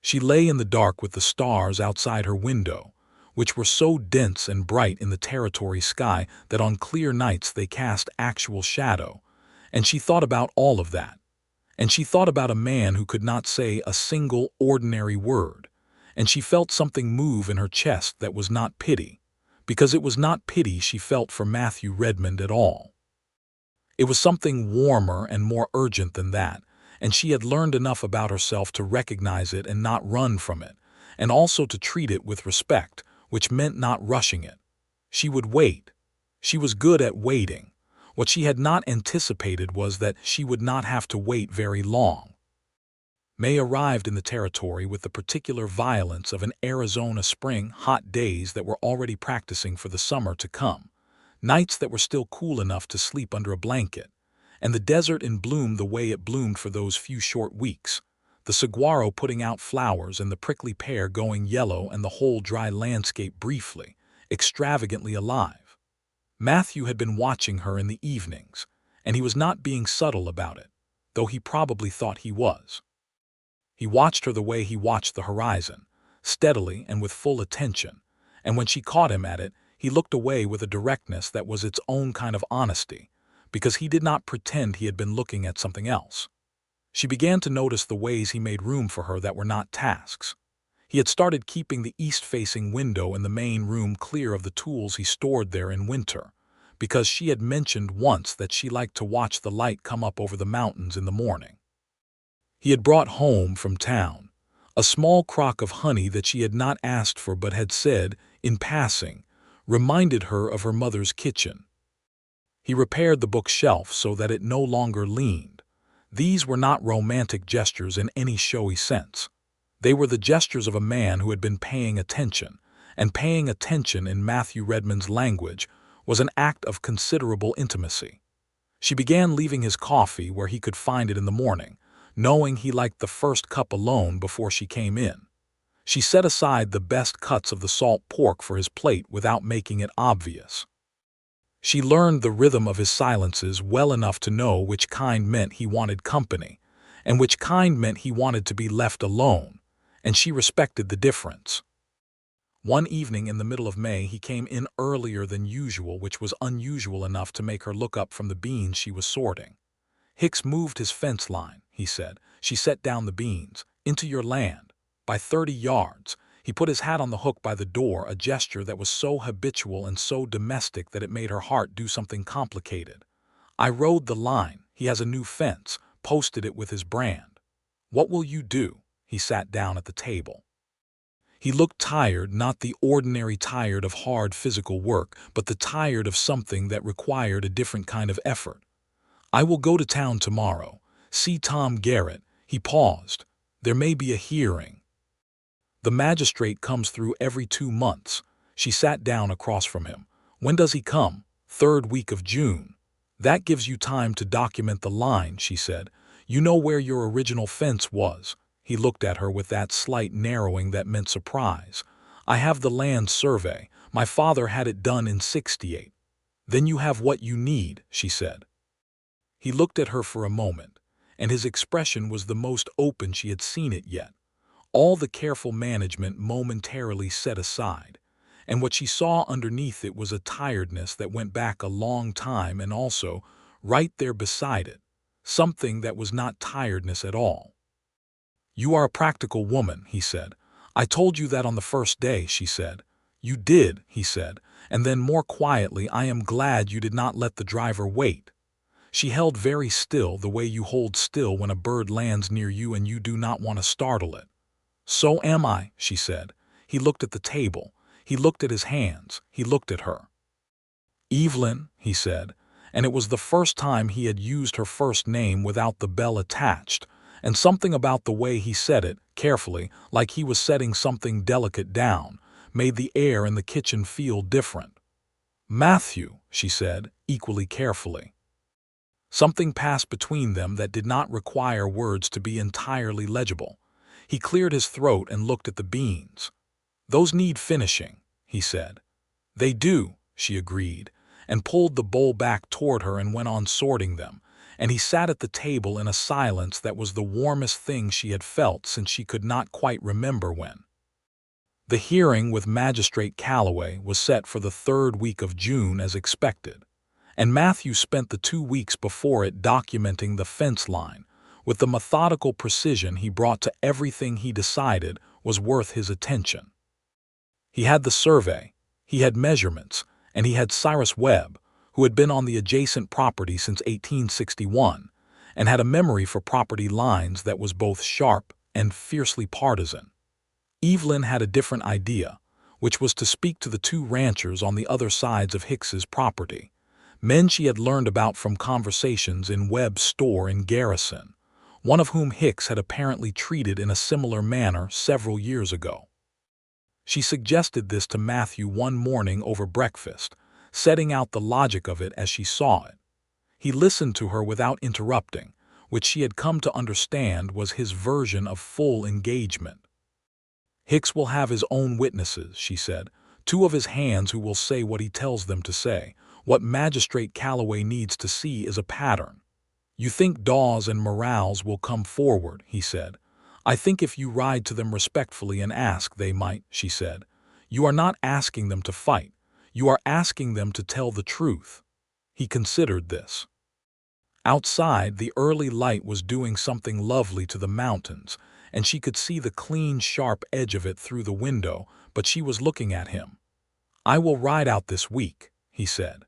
She lay in the dark with the stars outside her window, which were so dense and bright in the territory sky that on clear nights they cast actual shadow, and she thought about all of that. And she thought about a man who could not say a single ordinary word, and she felt something move in her chest that was not pity, because it was not pity she felt for Matthew Redmond at all. It was something warmer and more urgent than that, and she had learned enough about herself to recognize it and not run from it, and also to treat it with respect, which meant not rushing it. She would wait. She was good at waiting. What she had not anticipated was that she would not have to wait very long. May arrived in the territory with the particular violence of an Arizona spring, hot days that were already practicing for the summer to come, nights that were still cool enough to sleep under a blanket, and the desert in bloom the way it bloomed for those few short weeks, the saguaro putting out flowers and the prickly pear going yellow and the whole dry landscape briefly, extravagantly alive. Matthew had been watching her in the evenings, and he was not being subtle about it, though he probably thought he was. He watched her the way he watched the horizon, steadily and with full attention, and when she caught him at it, he looked away with a directness that was its own kind of honesty, because he did not pretend he had been looking at something else. She began to notice the ways he made room for her that were not tasks. He had started keeping the east-facing window in the main room clear of the tools he stored there in winter, because she had mentioned once that she liked to watch the light come up over the mountains in the morning. He had brought home from town a small crock of honey that she had not asked for but had said, in passing, reminded her of her mother's kitchen. He repaired the bookshelf so that it no longer leaned. These were not romantic gestures in any showy sense. They were the gestures of a man who had been paying attention, and paying attention in Matthew Redmond's language was an act of considerable intimacy. She began leaving his coffee where he could find it in the morning, knowing he liked the first cup alone before she came in. She set aside the best cuts of the salt pork for his plate without making it obvious. She learned the rhythm of his silences well enough to know which kind meant he wanted company, and which kind meant he wanted to be left alone, and she respected the difference. One evening in the middle of May, he came in earlier than usual, which was unusual enough to make her look up from the beans she was sorting. "Hicks moved his fence line," he said. "She set down the beans. Into your land. By 30 yards. He put his hat on the hook by the door, a gesture that was so habitual and so domestic that it made her heart do something complicated. "I rode the line. He has a new fence, posted it with his brand. What will you do?" He sat down at the table. He looked tired, not the ordinary tired of hard physical work, but the tired of something that required a different kind of effort. "I will go to town tomorrow. See Tom Garrett." He paused. "There may be a hearing. The magistrate comes through every 2 months. She sat down across from him. "When does he come?" "3rd week of June." "That gives you time to document the line," she said. "You know where your original fence was." He looked at her with that slight narrowing that meant surprise. "I have the land survey. My father had it done in '68. "Then you have what you need," she said. He looked at her for a moment, and his expression was the most open she had seen it yet. All the careful management momentarily set aside, and what she saw underneath it was a tiredness that went back a long time, and also, right there beside it, something that was not tiredness at all. "You are a practical woman," he said. "I told you that on the first day," she said. "You did," he said, and then more quietly, "I am glad you did not let the driver wait." She held very still, the way you hold still when a bird lands near you and you do not want to startle it. "So am I," she said. He looked at the table. He looked at his hands. He looked at her. "Evelyn," he said, and it was the first time he had used her first name without the Bell attached, and something about the way he said it, carefully, like he was setting something delicate down, made the air in the kitchen feel different. "Matthew," she said, equally carefully. Something passed between them that did not require words to be entirely legible. He cleared his throat and looked at the beans. "Those need finishing," he said. "They do," she agreed, and pulled the bowl back toward her and went on sorting them, and he sat at the table in a silence that was the warmest thing she had felt since she could not quite remember when. The hearing with Magistrate Calloway was set for the 3rd week of June as expected, and Matthew spent the 2 weeks before it documenting the fence line with the methodical precision he brought to everything he decided was worth his attention. He had the survey, he had measurements, and he had Cyrus Webb, who had been on the adjacent property since 1861, and had a memory for property lines that was both sharp and fiercely partisan. Evelyn had a different idea, which was to speak to the 2 ranchers on the other sides of Hicks's property, men she had learned about from conversations in Webb's store in Garrison, one of whom Hicks had apparently treated in a similar manner several years ago. She suggested this to Matthew one morning over breakfast, setting out the logic of it as she saw it. He listened to her without interrupting, which she had come to understand was his version of full engagement. "Hicks will have his own witnesses," she said, "2 of his hands who will say what he tells them to say. What Magistrate Calloway needs to see is a pattern." "You think Dawes and Morales will come forward," he said. "I think if you ride to them respectfully and ask, they might," she said. "You are not asking them to fight. You are asking them to tell the truth." He considered this. Outside, the early light was doing something lovely to the mountains, and she could see the clean, sharp edge of it through the window, but she was looking at him. "I will ride out this week," he said.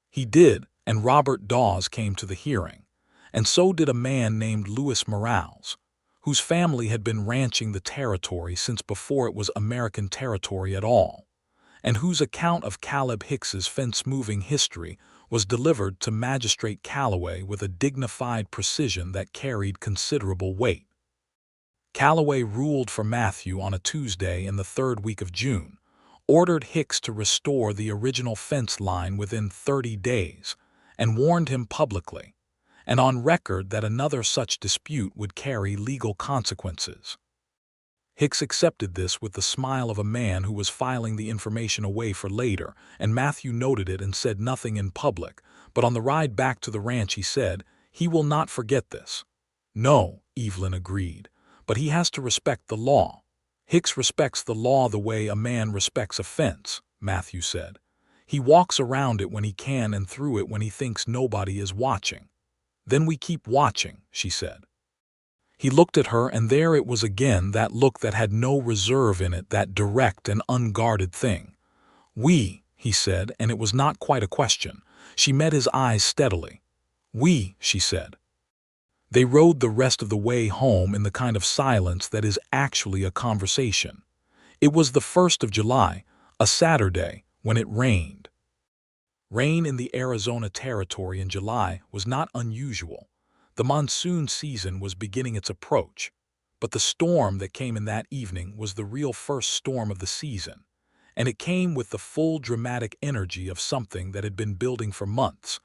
He did, and Robert Dawes came to the hearing, and so did a man named Louis Morales, whose family had been ranching the territory since before it was American territory at all, and whose account of Caleb Hicks's fence-moving history was delivered to Magistrate Calloway with a dignified precision that carried considerable weight. Calloway ruled for Matthew on a Tuesday in the 3rd week of June, ordered Hicks to restore the original fence line within 30 days, and warned him publicly, and on record, that another such dispute would carry legal consequences. Hicks accepted this with the smile of a man who was filing the information away for later, and Matthew noted it and said nothing in public, but on the ride back to the ranch he said, "He will not forget this." "No," Evelyn agreed, "but he has to respect the law. Hicks respects the law the way a man respects a fence, Matthew said. He walks around it when he can and through it when he thinks nobody is watching. Then we keep watching, she said. He looked at her, and there it was again, that look that had no reserve in it, that direct and unguarded thing. "We," he said, and it was not quite a question. She met his eyes steadily. "We," she said. They rode the rest of the way home in the kind of silence that is actually a conversation. It was the 1st of July, a Saturday, when it rained. Rain in the Arizona Territory in July was not unusual. The monsoon season was beginning its approach, but the storm that came in that evening was the real first storm of the season, and it came with the full dramatic energy of something that had been building for months.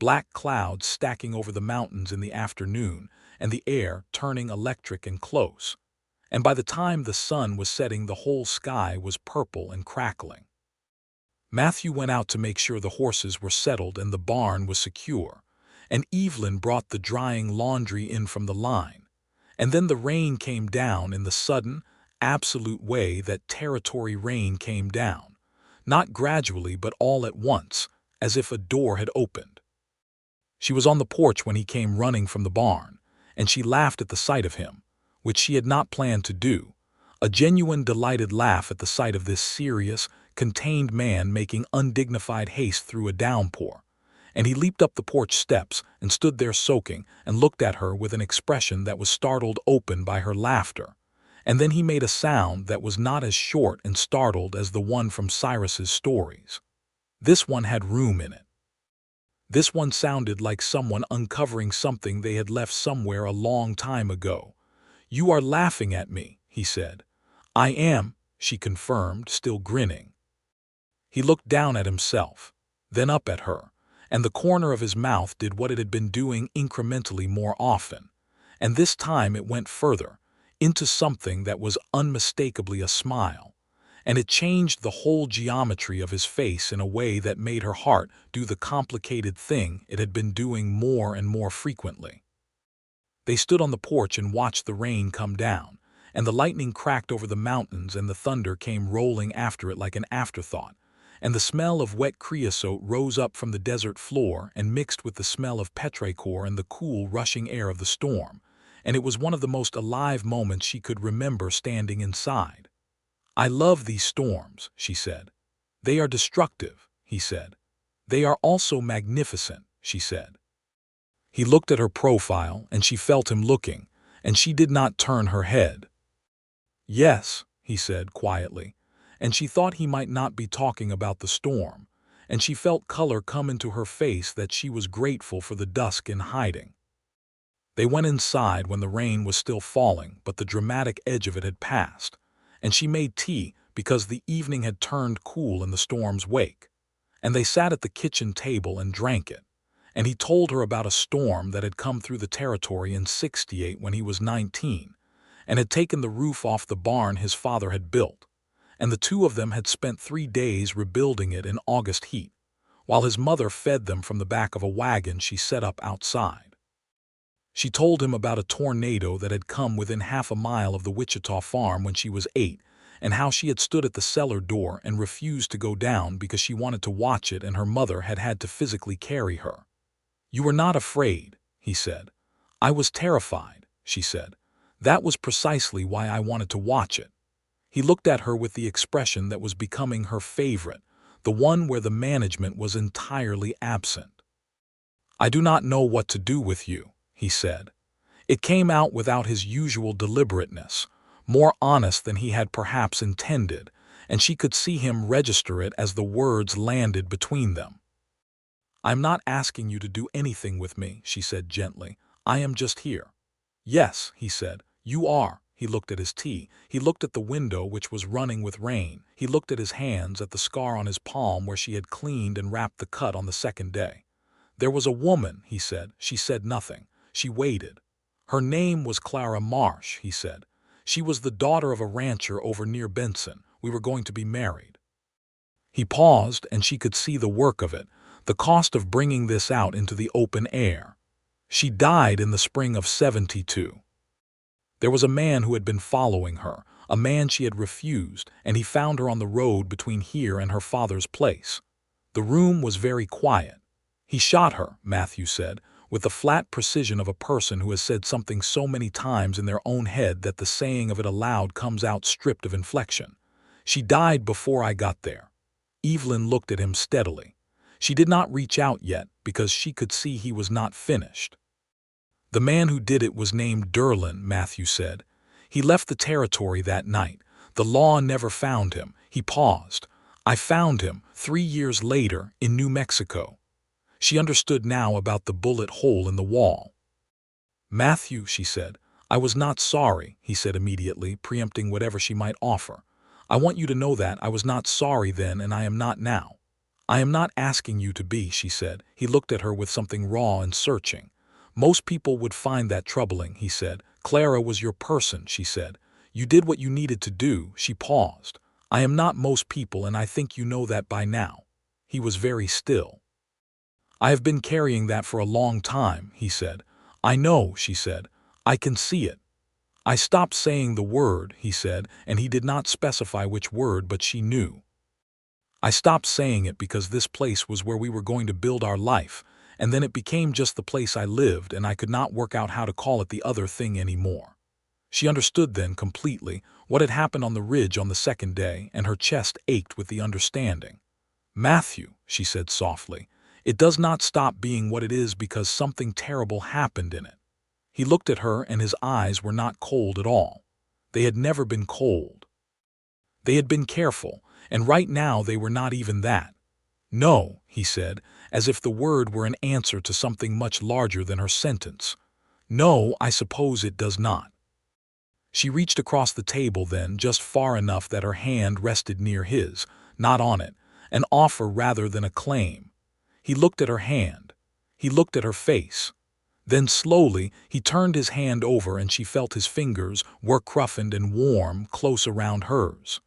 Black clouds stacking over the mountains in the afternoon, and the air turning electric and close. And by the time the sun was setting, the whole sky was purple and crackling. Matthew went out to make sure the horses were settled and the barn was secure, and Evelyn brought the drying laundry in from the line. And then the rain came down in the sudden, absolute way that Territory rain came down, not gradually but all at once, as if a door had opened. She was on the porch when he came running from the barn, and she laughed at the sight of him, which she had not planned to do, a genuine delighted laugh at the sight of this serious, contained man making undignified haste through a downpour. And he leaped up the porch steps and stood there soaking and looked at her with an expression that was startled open by her laughter. And then he made a sound that was not as short and startled as the one from Cyrus's stories. This one had room in it. This one sounded like someone uncovering something they had left somewhere a long time ago. "You are laughing at me," he said. "I am," she confirmed, still grinning. He looked down at himself, then up at her, and the corner of his mouth did what it had been doing incrementally more often. And this time it went further, into something that was unmistakably a smile. And it changed the whole geometry of his face in a way that made her heart do the complicated thing it had been doing more and more frequently. They stood on the porch and watched the rain come down, and the lightning cracked over the mountains and the thunder came rolling after it like an afterthought, and the smell of wet creosote rose up from the desert floor and mixed with the smell of petrichor and the cool, rushing air of the storm, and it was one of the most alive moments she could remember standing inside. "I love these storms," she said. "They are destructive," he said. "They are also magnificent," she said. He looked at her profile, and she felt him looking, and she did not turn her head. "Yes," he said quietly, and she thought he might not be talking about the storm, and she felt color come into her face that she was grateful for the dusk in hiding. They went inside when the rain was still falling, but the dramatic edge of it had passed, and she made tea because the evening had turned cool in the storm's wake, and they sat at the kitchen table and drank it, and he told her about a storm that had come through the Territory in '68 when he was 19, and had taken the roof off the barn his father had built, and the two of them had spent 3 days rebuilding it in August heat, while his mother fed them from the back of a wagon she set up outside. She told him about a tornado that had come within half a mile of the Wichita farm when she was 8, and how she had stood at the cellar door and refused to go down because she wanted to watch it and her mother had had to physically carry her. "You were not afraid," he said. "I was terrified," she said. "That was precisely why I wanted to watch it." He looked at her with the expression that was becoming her favorite, the one where the management was entirely absent. "I do not know what to do with you," he said. It came out without his usual deliberateness, more honest than he had perhaps intended, and she could see him register it as the words landed between them. "I'm not asking you to do anything with me," she said gently. "I am just here." "Yes," he said, "you are." He looked at his tea. He looked at the window which was running with rain. He looked at his hands, at the scar on his palm where she had cleaned and wrapped the cut on the second day. "There was a woman," he said. "She said nothing. She waited. Her name was Clara Marsh," he said. "She was the daughter of a rancher over near Benson. We were going to be married." He paused, and she could see the work of it, the cost of bringing this out into the open air. "She died in the spring of '72. There was a man who had been following her, a man she had refused, and he found her on the road between here and her father's place. The room was very quiet. He shot her, Matthew said, with the flat precision of a person who has said something so many times in their own head that the saying of it aloud comes out stripped of inflection. She died before I got there. Evelyn looked at him steadily. She did not reach out yet because she could see he was not finished. The man who did it was named Derlin, Matthew said. He left the territory that night. The law never found him. He paused. I found him 3 years later in New Mexico. She understood now about the bullet hole in the wall. Matthew, she said. I was not sorry, he said immediately, preempting whatever she might offer. I want you to know that I was not sorry then and I am not now. I am not asking you to be, she said. He looked at her with something raw and searching. Most people would find that troubling, he said. Clara was your person, she said. You did what you needed to do. She paused. I am not most people and I think you know that by now. He was very still. I have been carrying that for a long time, he said. I know, she said. I can see it. I stopped saying the word, he said, and he did not specify which word, but she knew. I stopped saying it because this place was where we were going to build our life, and then it became just the place I lived, and I could not work out how to call it the other thing anymore. She understood then completely what had happened on the ridge on the second day, and her chest ached with the understanding. Matthew, she said softly, it does not stop being what it is because something terrible happened in it. He looked at her and his eyes were not cold at all. They had never been cold. They had been careful, and right now they were not even that. No, he said, as if the word were an answer to something much larger than her sentence. No, I suppose it does not. She reached across the table then, just far enough that her hand rested near his, not on it, an offer rather than a claim. He looked at her hand. He looked at her face. Then slowly he turned his hand over and she felt his fingers, work-roughened and warm, close around hers.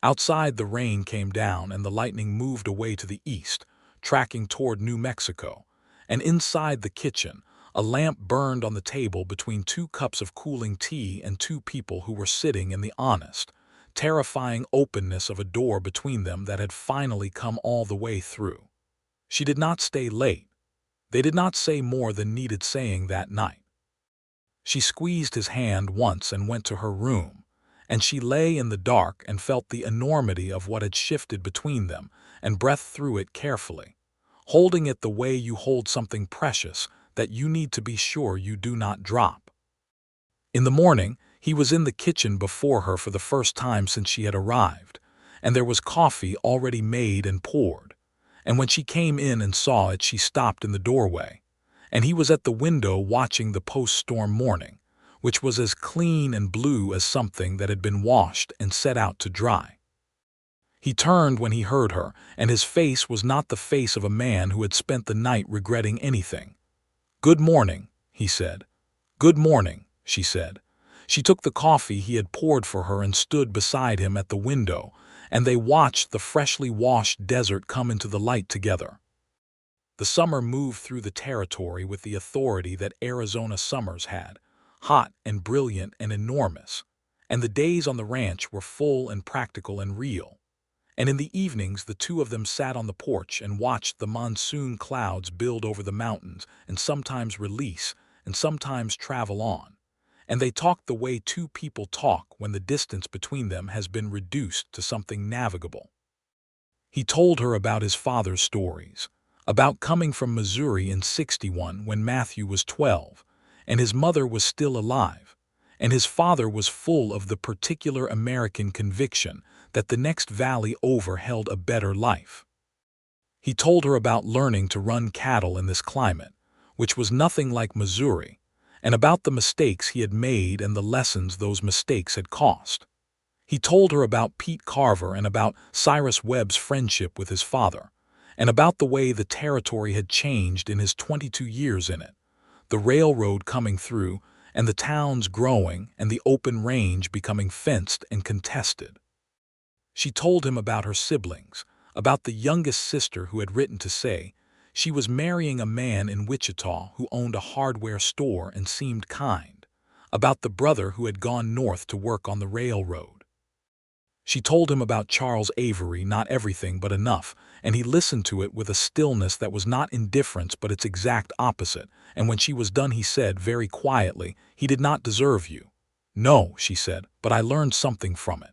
Outside the rain came down and the lightning moved away to the east, tracking toward New Mexico, and inside the kitchen, a lamp burned on the table between 2 cups of cooling tea and 2 people who were sitting in the honest, terrifying openness of a door between them that had finally come all the way through. She did not stay late. They did not say more than needed saying that night. She squeezed his hand once and went to her room, and she lay in the dark and felt the enormity of what had shifted between them and breathed through it carefully, holding it the way you hold something precious that you need to be sure you do not drop. In the morning, he was in the kitchen before her for the first time since she had arrived, and there was coffee already made and poured. And when she came in and saw it, she stopped in the doorway, and he was at the window watching the post-storm morning, which was as clean and blue as something that had been washed and set out to dry. He turned when he heard her, and his face was not the face of a man who had spent the night regretting anything. "Good morning," he said. "Good morning," she said. She took the coffee he had poured for her and stood beside him at the window, and they watched the freshly washed desert come into the light together. The summer moved through the territory with the authority that Arizona summers had, hot and brilliant and enormous, and the days on the ranch were full and practical and real. And in the evenings the two of them sat on the porch and watched the monsoon clouds build over the mountains and sometimes release and sometimes travel on. And they talked the way 2 people talk when the distance between them has been reduced to something navigable. He told her about his father's stories, about coming from Missouri in '61 when Matthew was 12, and his mother was still alive, and his father was full of the particular American conviction that the next valley over held a better life. He told her about learning to run cattle in this climate, which was nothing like Missouri, and about the mistakes he had made and the lessons those mistakes had cost. He told her about Pete Carver and about Cyrus Webb's friendship with his father, and about the way the territory had changed in his 22 years in it, the railroad coming through, and the towns growing, and the open range becoming fenced and contested. She told him about her siblings, about the youngest sister who had written to say she was marrying a man in Wichita who owned a hardware store and seemed kind, about the brother who had gone north to work on the railroad. She told him about Charles Avery, not everything but enough, and he listened to it with a stillness that was not indifference but its exact opposite, and when she was done he said very quietly, "He did not deserve you." "No," she said, "but I learned something from it."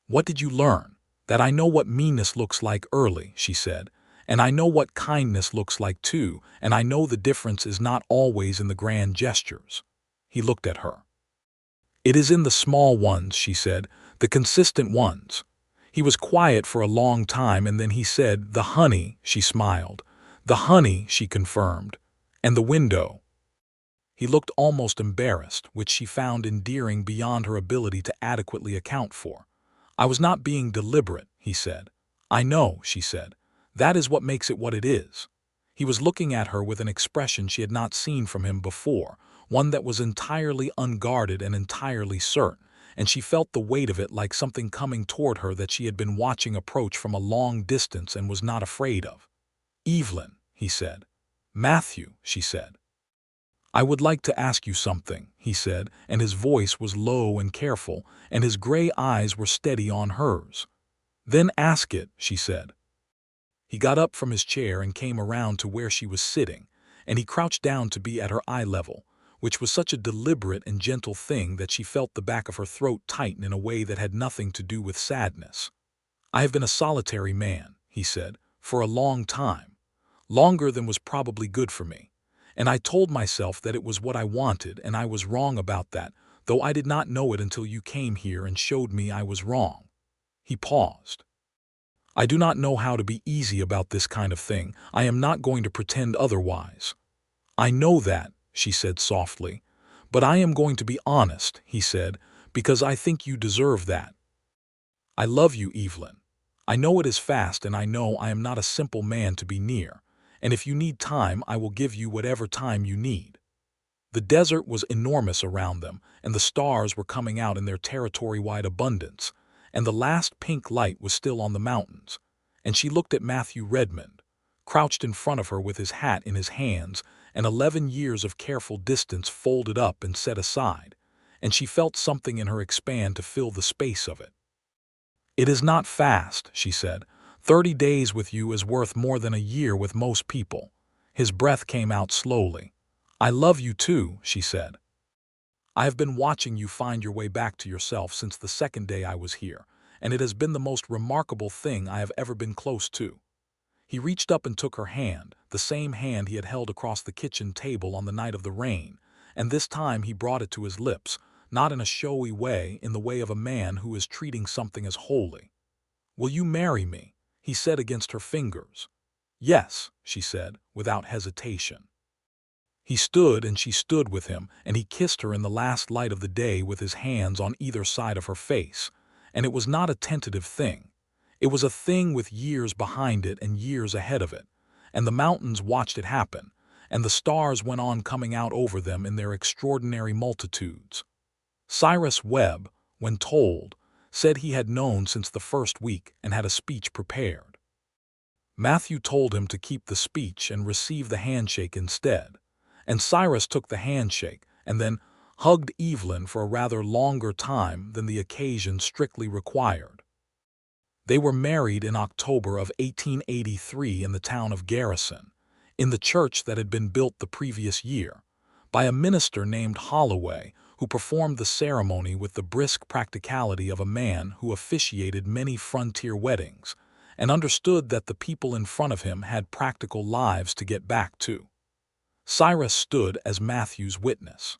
"What did you learn?" "That I know what meanness looks like early," she said, "and I know what kindness looks like too, and I know the difference is not always in the grand gestures." He looked at her. "It is in the small ones," she said, "the consistent ones." He was quiet for a long time, and then he said, "The honey," she smiled. "The honey," she confirmed. "And the window." He looked almost embarrassed, which she found endearing beyond her ability to adequately account for. "I was not being deliberate," he said. "I know," she said. "That is what makes it what it is." He was looking at her with an expression she had not seen from him before, one that was entirely unguarded and entirely certain, and she felt the weight of it like something coming toward her that she had been watching approach from a long distance and was not afraid of. "Evelyn," he said. "Matthew," she said. "I would like to ask you something," he said, and his voice was low and careful, and his gray eyes were steady on hers. "Then ask it," she said. He got up from his chair and came around to where she was sitting, and he crouched down to be at her eye level, which was such a deliberate and gentle thing that she felt the back of her throat tighten in a way that had nothing to do with sadness. "I have been a solitary man," he said, "for a long time, longer than was probably good for me. And I told myself that it was what I wanted, and I was wrong about that, though I did not know it until you came here and showed me I was wrong." He paused. "I do not know how to be easy about this kind of thing. I am not going to pretend otherwise." "I know that," she said softly. "But I am going to be honest," he said, "because I think you deserve that. I love you, Evelyn. I know it is fast, and I know I am not a simple man to be near, and if you need time I will give you whatever time you need." The desert was enormous around them, and the stars were coming out in their territory-wide abundance, and the last pink light was still on the mountains, and she looked at Matthew Redmond, crouched in front of her with his hat in his hands and 11 years of careful distance folded up and set aside, and she felt something in her expand to fill the space of it. "It is not fast," she said. 30 days with you is worth more than a year with most people." His breath came out slowly. "I love you too," she said. "I have been watching you find your way back to yourself since the second day I was here, and it has been the most remarkable thing I have ever been close to." He reached up and took her hand, the same hand he had held across the kitchen table on the night of the rain, and this time he brought it to his lips, not in a showy way, in the way of a man who is treating something as holy. "Will you marry me?" he said against her fingers. "Yes," she said, without hesitation. He stood and she stood with him, and he kissed her in the last light of the day with his hands on either side of her face, and it was not a tentative thing. It was a thing with years behind it and years ahead of it, and the mountains watched it happen, and the stars went on coming out over them in their extraordinary multitudes. Cyrus Webb, when told, said he had known since the first week and had a speech prepared. Matthew told him to keep the speech and receive the handshake instead, and Cyrus took the handshake and then hugged Evelyn for a rather longer time than the occasion strictly required. They were married in October of 1883 in the town of Garrison, in the church that had been built the previous year, by a minister named Holloway, who performed the ceremony with the brisk practicality of a man who officiated many frontier weddings, and understood that the people in front of him had practical lives to get back to. Cyrus stood as Matthew's witness.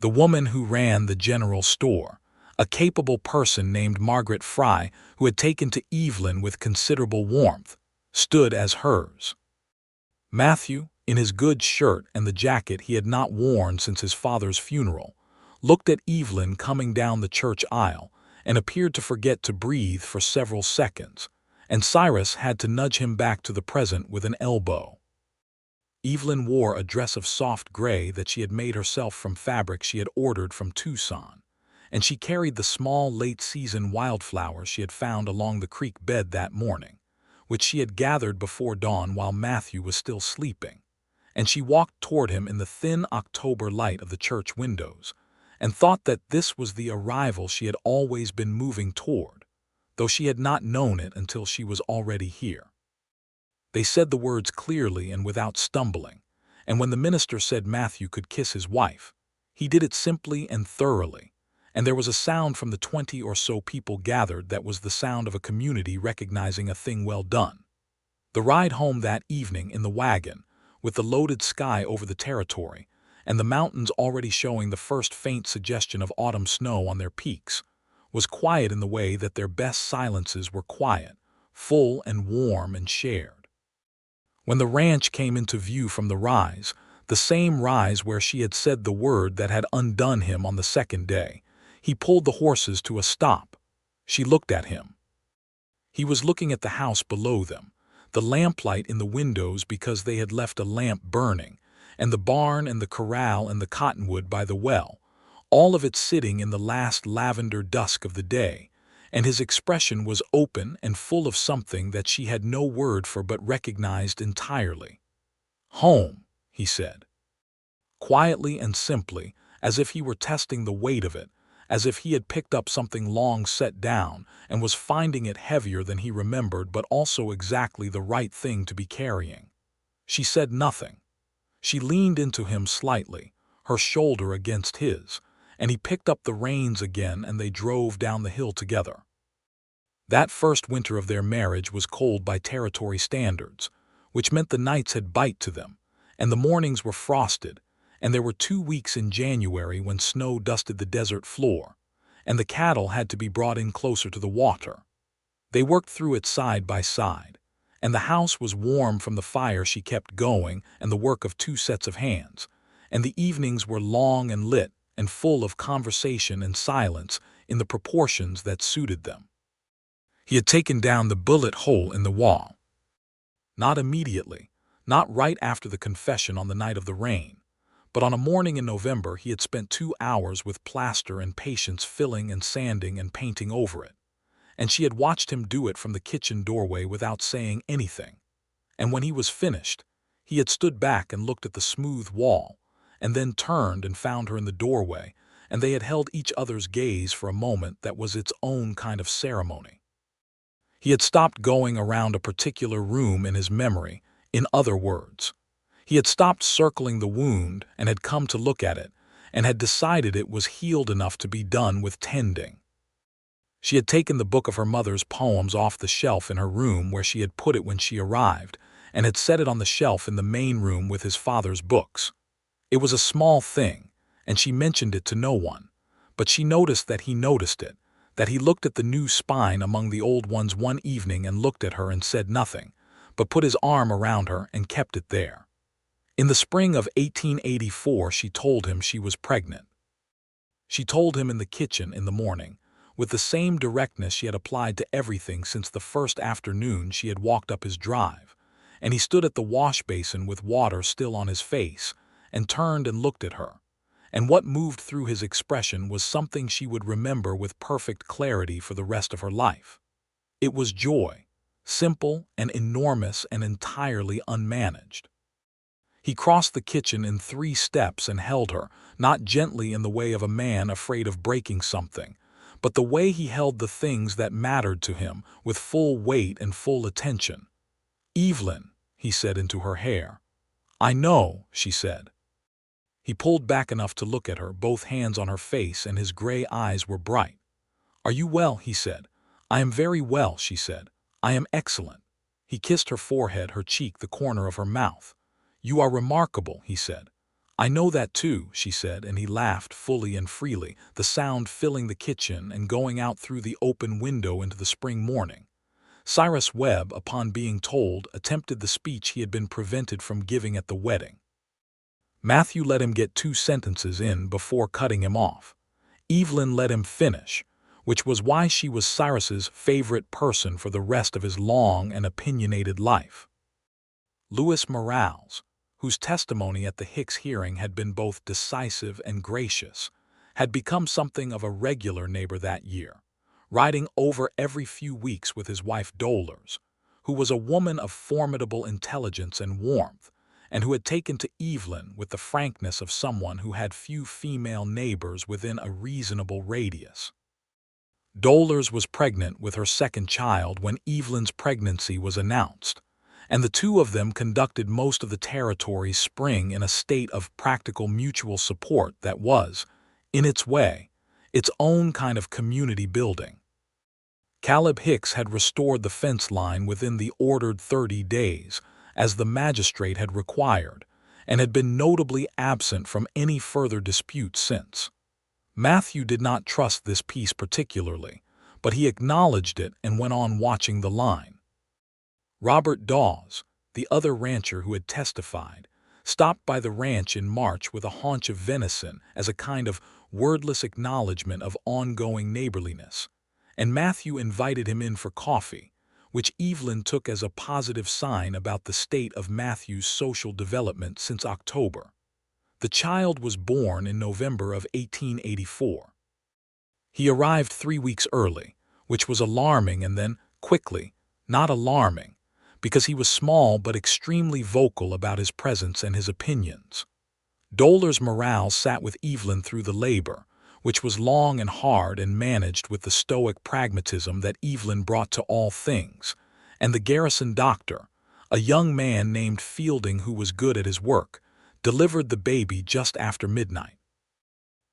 The woman who ran the general store, a capable person named Margaret Fry, who had taken to Evelyn with considerable warmth, stood as hers. Matthew, in his good shirt and the jacket he had not worn since his father's funeral, looked at Evelyn coming down the church aisle and appeared to forget to breathe for several seconds, and Cyrus had to nudge him back to the present with an elbow. Evelyn wore a dress of soft gray that she had made herself from fabric she had ordered from Tucson, and she carried the small late-season wildflowers she had found along the creek bed that morning, which she had gathered before dawn while Matthew was still sleeping, and she walked toward him in the thin October light of the church windows, and thought that this was the arrival she had always been moving toward, though she had not known it until she was already here. They said the words clearly and without stumbling, and when the minister said Matthew could kiss his wife, he did it simply and thoroughly, and there was a sound from the 20 or so people gathered that was the sound of a community recognizing a thing well done. The ride home that evening in the wagon, with the loaded sky over the territory, and the mountains already showing the first faint suggestion of autumn snow on their peaks, was quiet in the way that their best silences were quiet, full and warm and shared. When the ranch came into view from the rise, the same rise where she had said the word that had undone him on the second day, he pulled the horses to a stop. She looked at him. He was looking at the house below them, the lamplight in the windows because they had left a lamp burning, and the barn and the corral and the cottonwood by the well, all of it sitting in the last lavender dusk of the day, and his expression was open and full of something that she had no word for but recognized entirely. "Home," he said. Quietly and simply, as if he were testing the weight of it, as if he had picked up something long set down and was finding it heavier than he remembered but also exactly the right thing to be carrying. She said nothing. She leaned into him slightly, her shoulder against his, and he picked up the reins again and they drove down the hill together. That first winter of their marriage was cold by territory standards, which meant the nights had bite to them, and the mornings were frosted, and there were 2 weeks in January when snow dusted the desert floor, and the cattle had to be brought in closer to the water. They worked through it side by side, and the house was warm from the fire she kept going and the work of 2 sets of hands, and the evenings were long and lit and full of conversation and silence in the proportions that suited them. He had taken down the bullet hole in the wall. Not immediately, not right after the confession on the night of the rain, but on a morning in November he had spent 2 hours with plaster and patience filling and sanding and painting over it, and she had watched him do it from the kitchen doorway without saying anything, and when he was finished, he had stood back and looked at the smooth wall, and then turned and found her in the doorway, and they had held each other's gaze for a moment that was its own kind of ceremony. He had stopped going around a particular room in his memory, in other words. He had stopped circling the wound and had come to look at it, and had decided it was healed enough to be done with tending. She had taken the book of her mother's poems off the shelf in her room where she had put it when she arrived, and had set it on the shelf in the main room with his father's books. It was a small thing, and she mentioned it to no one, but she noticed that he noticed it, that he looked at the new spine among the old ones one evening and looked at her and said nothing, but put his arm around her and kept it there. In the spring of 1884 she told him she was pregnant. She told him in the kitchen in the morning, with the same directness she had applied to everything since the first afternoon she had walked up his drive, and he stood at the wash basin with water still on his face, and turned and looked at her. And what moved through his expression was something she would remember with perfect clarity for the rest of her life. It was joy, simple and enormous and entirely unmanaged. He crossed the kitchen in 3 steps and held her, not gently in the way of a man afraid of breaking something, but the way he held the things that mattered to him, with full weight and full attention. "Evelyn," he said into her hair. "I know," she said. He pulled back enough to look at her, both hands on her face, and his gray eyes were bright. "Are you well?" he said. "I am very well," she said. "I am excellent." He kissed her forehead, her cheek, the corner of her mouth. "You are remarkable," he said. "I know that too," she said, and he laughed fully and freely, the sound filling the kitchen and going out through the open window into the spring morning. Cyrus Webb, upon being told, attempted the speech he had been prevented from giving at the wedding. Matthew let him get 2 sentences in before cutting him off. Evelyn let him finish, which was why she was Cyrus's favorite person for the rest of his long and opinionated life. Louis Morales, whose testimony at the Hicks hearing had been both decisive and gracious, had become something of a regular neighbor that year, riding over every few weeks with his wife Dolores, who was a woman of formidable intelligence and warmth, and who had taken to Evelyn with the frankness of someone who had few female neighbors within a reasonable radius. Dolores was pregnant with her second child when Evelyn's pregnancy was announced, and the two of them conducted most of the territory's spring in a state of practical mutual support that was, in its way, its own kind of community building. Caleb Hicks had restored the fence line within the ordered 30 days, as the magistrate had required, and had been notably absent from any further dispute since. Matthew did not trust this piece particularly, but he acknowledged it and went on watching the line. Robert Dawes, the other rancher who had testified, stopped by the ranch in March with a haunch of venison as a kind of wordless acknowledgment of ongoing neighborliness, and Matthew invited him in for coffee, which Evelyn took as a positive sign about the state of Matthew's social development since October. The child was born in November of 1884. He arrived 3 weeks early, which was alarming, and then, quickly, not alarming, because he was small but extremely vocal about his presence and his opinions. Dolores Morale sat with Evelyn through the labor, which was long and hard and managed with the stoic pragmatism that Evelyn brought to all things, and the garrison doctor, a young man named Fielding who was good at his work, delivered the baby just after midnight.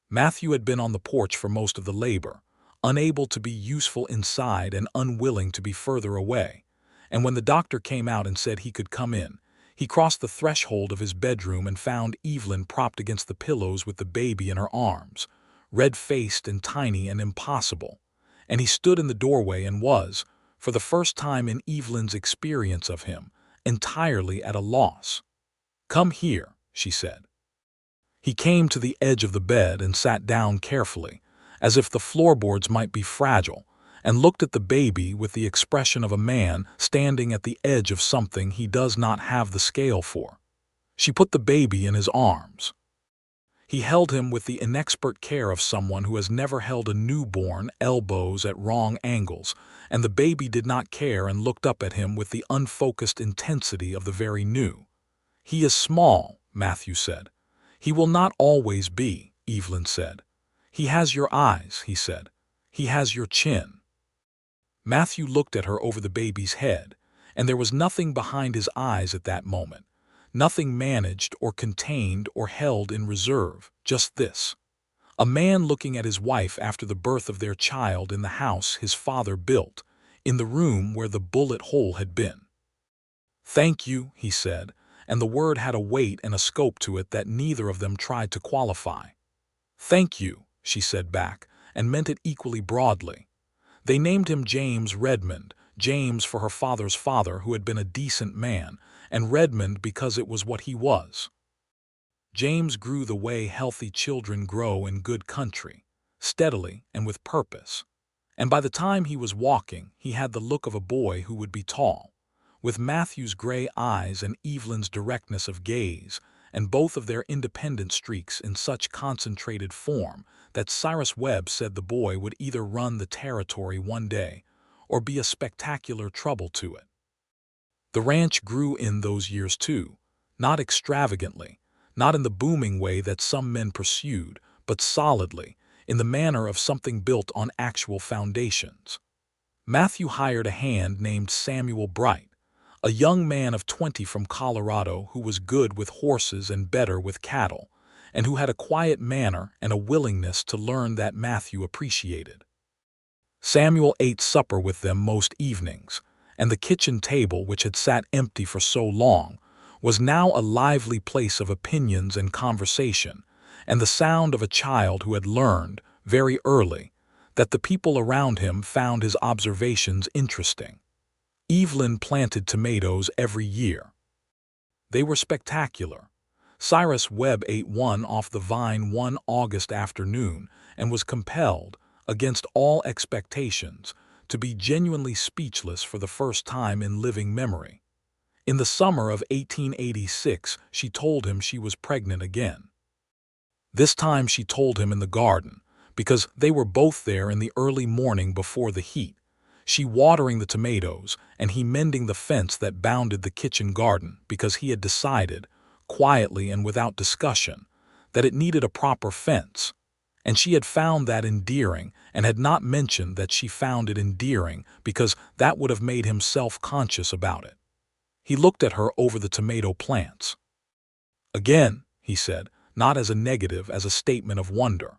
Matthew had been on the porch for most of the labor, unable to be useful inside and unwilling to be further away, and when the doctor came out and said he could come in, he crossed the threshold of his bedroom and found Evelyn propped against the pillows with the baby in her arms, red-faced and tiny and impossible, and he stood in the doorway and was, for the first time in Evelyn's experience of him, entirely at a loss. "Come here," she said. He came to the edge of the bed and sat down carefully, as if the floorboards might be fragile, and looked at the baby with the expression of a man standing at the edge of something he does not have the scale for. She put the baby in his arms. He held him with the inexpert care of someone who has never held a newborn, elbows at wrong angles, and the baby did not care and looked up at him with the unfocused intensity of the very new. "He is small," Matthew said. "He will not always be," Evelyn said. "He has your eyes," he said. "He has your chin." Matthew looked at her over the baby's head, and there was nothing behind his eyes at that moment, nothing managed or contained or held in reserve, just this. A man looking at his wife after the birth of their child in the house his father built, in the room where the bullet hole had been. "Thank you," he said, and the word had a weight and a scope to it that neither of them tried to qualify. "Thank you," she said back, and meant it equally broadly. They named him James Redmond, James for her father's father who had been a decent man, and Redmond because it was what he was. James grew the way healthy children grow in good country, steadily and with purpose. And by the time he was walking, he had the look of a boy who would be tall, with Matthew's gray eyes and Evelyn's directness of gaze, and both of their independent streaks in such concentrated form that Cyrus Webb said the boy would either run the territory one day or be a spectacular trouble to it. The ranch grew in those years too, not extravagantly, not in the booming way that some men pursued, but solidly, in the manner of something built on actual foundations. Matthew hired a hand named Samuel Bright, a young man of 20 from Colorado who was good with horses and better with cattle, and who had a quiet manner and a willingness to learn that Matthew appreciated. Samuel ate supper with them most evenings, and the kitchen table, which had sat empty for so long, was now a lively place of opinions and conversation, and the sound of a child who had learned, very early, that the people around him found his observations interesting. Evelyn planted tomatoes every year. They were spectacular. Cyrus Webb ate one off the vine one August afternoon and was compelled, against all expectations, to be genuinely speechless for the first time in living memory. In the summer of 1886, she told him she was pregnant again. This time she told him in the garden, because they were both there in the early morning before the heat, she watering the tomatoes and he mending the fence that bounded the kitchen garden, because he had decided, quietly and without discussion, that it needed a proper fence. And she had found that endearing and had not mentioned that she found it endearing because that would have made him self-conscious about it. He looked at her over the tomato plants. "Again," he said, not as a negative, as a statement of wonder.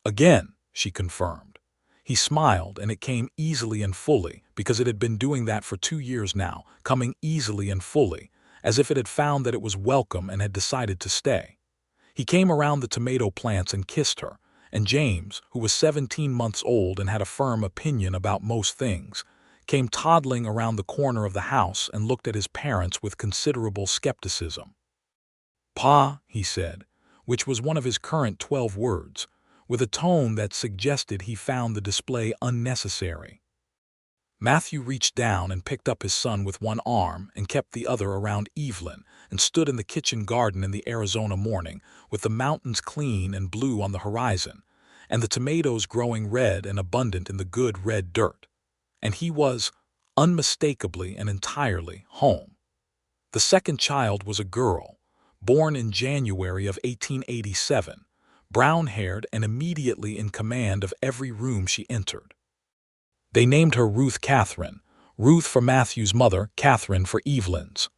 "Again," she confirmed. He smiled, and it came easily and fully, because it had been doing that for 2 years now, coming easily and fully, as if it had found that it was welcome and had decided to stay. He came around the tomato plants and kissed her, and James, who was 17 months old and had a firm opinion about most things, came toddling around the corner of the house and looked at his parents with considerable skepticism. "Pa," he said, which was one of his current 12 words, with a tone that suggested he found the display unnecessary. Matthew reached down and picked up his son with one arm and kept the other around Evelyn and stood in the kitchen garden in the Arizona morning, with the mountains clean and blue on the horizon, and the tomatoes growing red and abundant in the good red dirt. And he was, unmistakably and entirely, home. The second child was a girl, born in January of 1887, brown-haired and immediately in command of every room she entered. They named her Ruth Catherine, Ruth for Matthew's mother, Catherine for Evelyn's.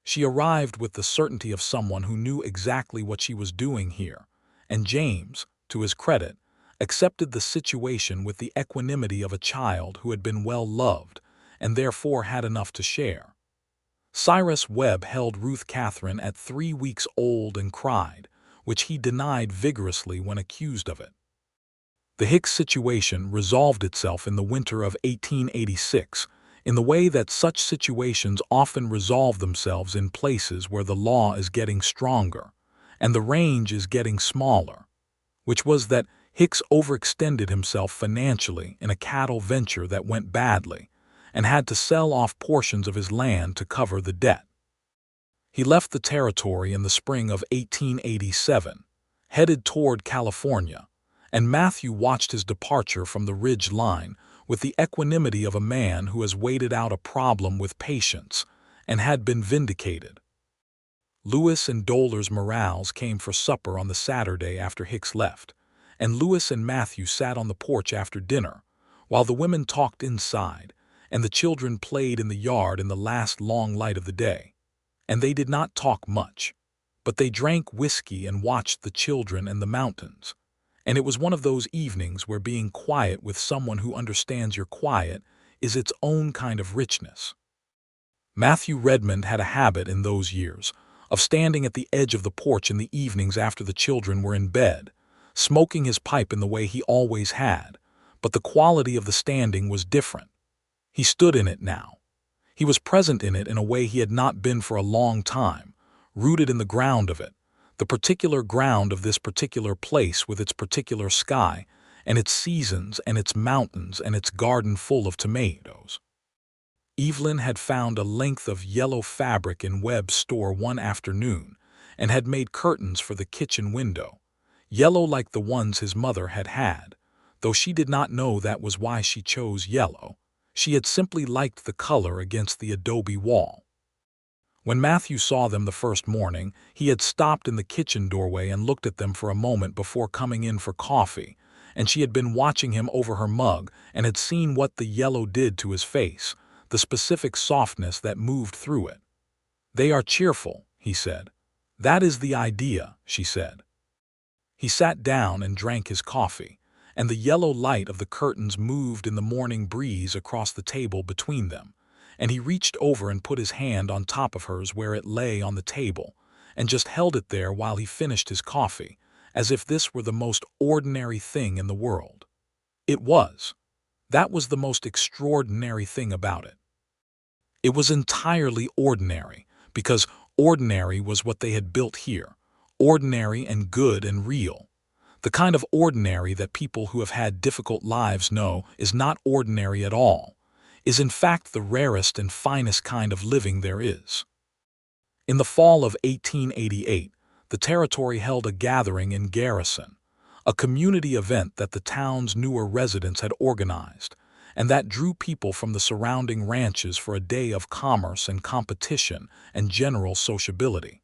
She arrived with the certainty of someone who knew exactly what she was doing here, and James, to his credit, accepted the situation with the equanimity of a child who had been well loved and therefore had enough to share. Cyrus Webb held Ruth Catherine at 3 weeks old and cried, which he denied vigorously when accused of it. The Hicks situation resolved itself in the winter of 1886, in the way that such situations often resolve themselves in places where the law is getting stronger and the range is getting smaller, which was that Hicks overextended himself financially in a cattle venture that went badly and had to sell off portions of his land to cover the debt. He left the territory in the spring of 1887, headed toward California, and Matthew watched his departure from the ridge line with the equanimity of a man who has waited out a problem with patience and had been vindicated. Lewis and Dolores Morales came for supper on the Saturday after Hicks left, and Lewis and Matthew sat on the porch after dinner, while the women talked inside, and the children played in the yard in the last long light of the day. And they did not talk much, but they drank whiskey and watched the children and the mountains. And it was one of those evenings where being quiet with someone who understands your quiet is its own kind of richness. Matthew Redmond had a habit in those years of standing at the edge of the porch in the evenings after the children were in bed, smoking his pipe in the way he always had, but the quality of the standing was different. He stood in it now. He was present in it in a way he had not been for a long time, rooted in the ground of it, the particular ground of this particular place with its particular sky and its seasons and its mountains and its garden full of tomatoes. Evelyn had found a length of yellow fabric in Webb's store one afternoon and had made curtains for the kitchen window, yellow like the ones his mother had had, though she did not know that was why she chose yellow. She had simply liked the color against the adobe wall. When Matthew saw them the first morning, he had stopped in the kitchen doorway and looked at them for a moment before coming in for coffee, and she had been watching him over her mug and had seen what the yellow did to his face, the specific softness that moved through it. "They are cheerful," he said. "That is the idea," she said. He sat down and drank his coffee, and the yellow light of the curtains moved in the morning breeze across the table between them, and he reached over and put his hand on top of hers where it lay on the table, and just held it there while he finished his coffee, as if this were the most ordinary thing in the world. It was. That was the most extraordinary thing about it. It was entirely ordinary, because ordinary was what they had built here, ordinary and good and real. The kind of ordinary that people who have had difficult lives know is not ordinary at all, is in fact the rarest and finest kind of living there is. In the fall of 1888, the territory held a gathering in Garrison, a community event that the town's newer residents had organized, and that drew people from the surrounding ranches for a day of commerce and competition and general sociability.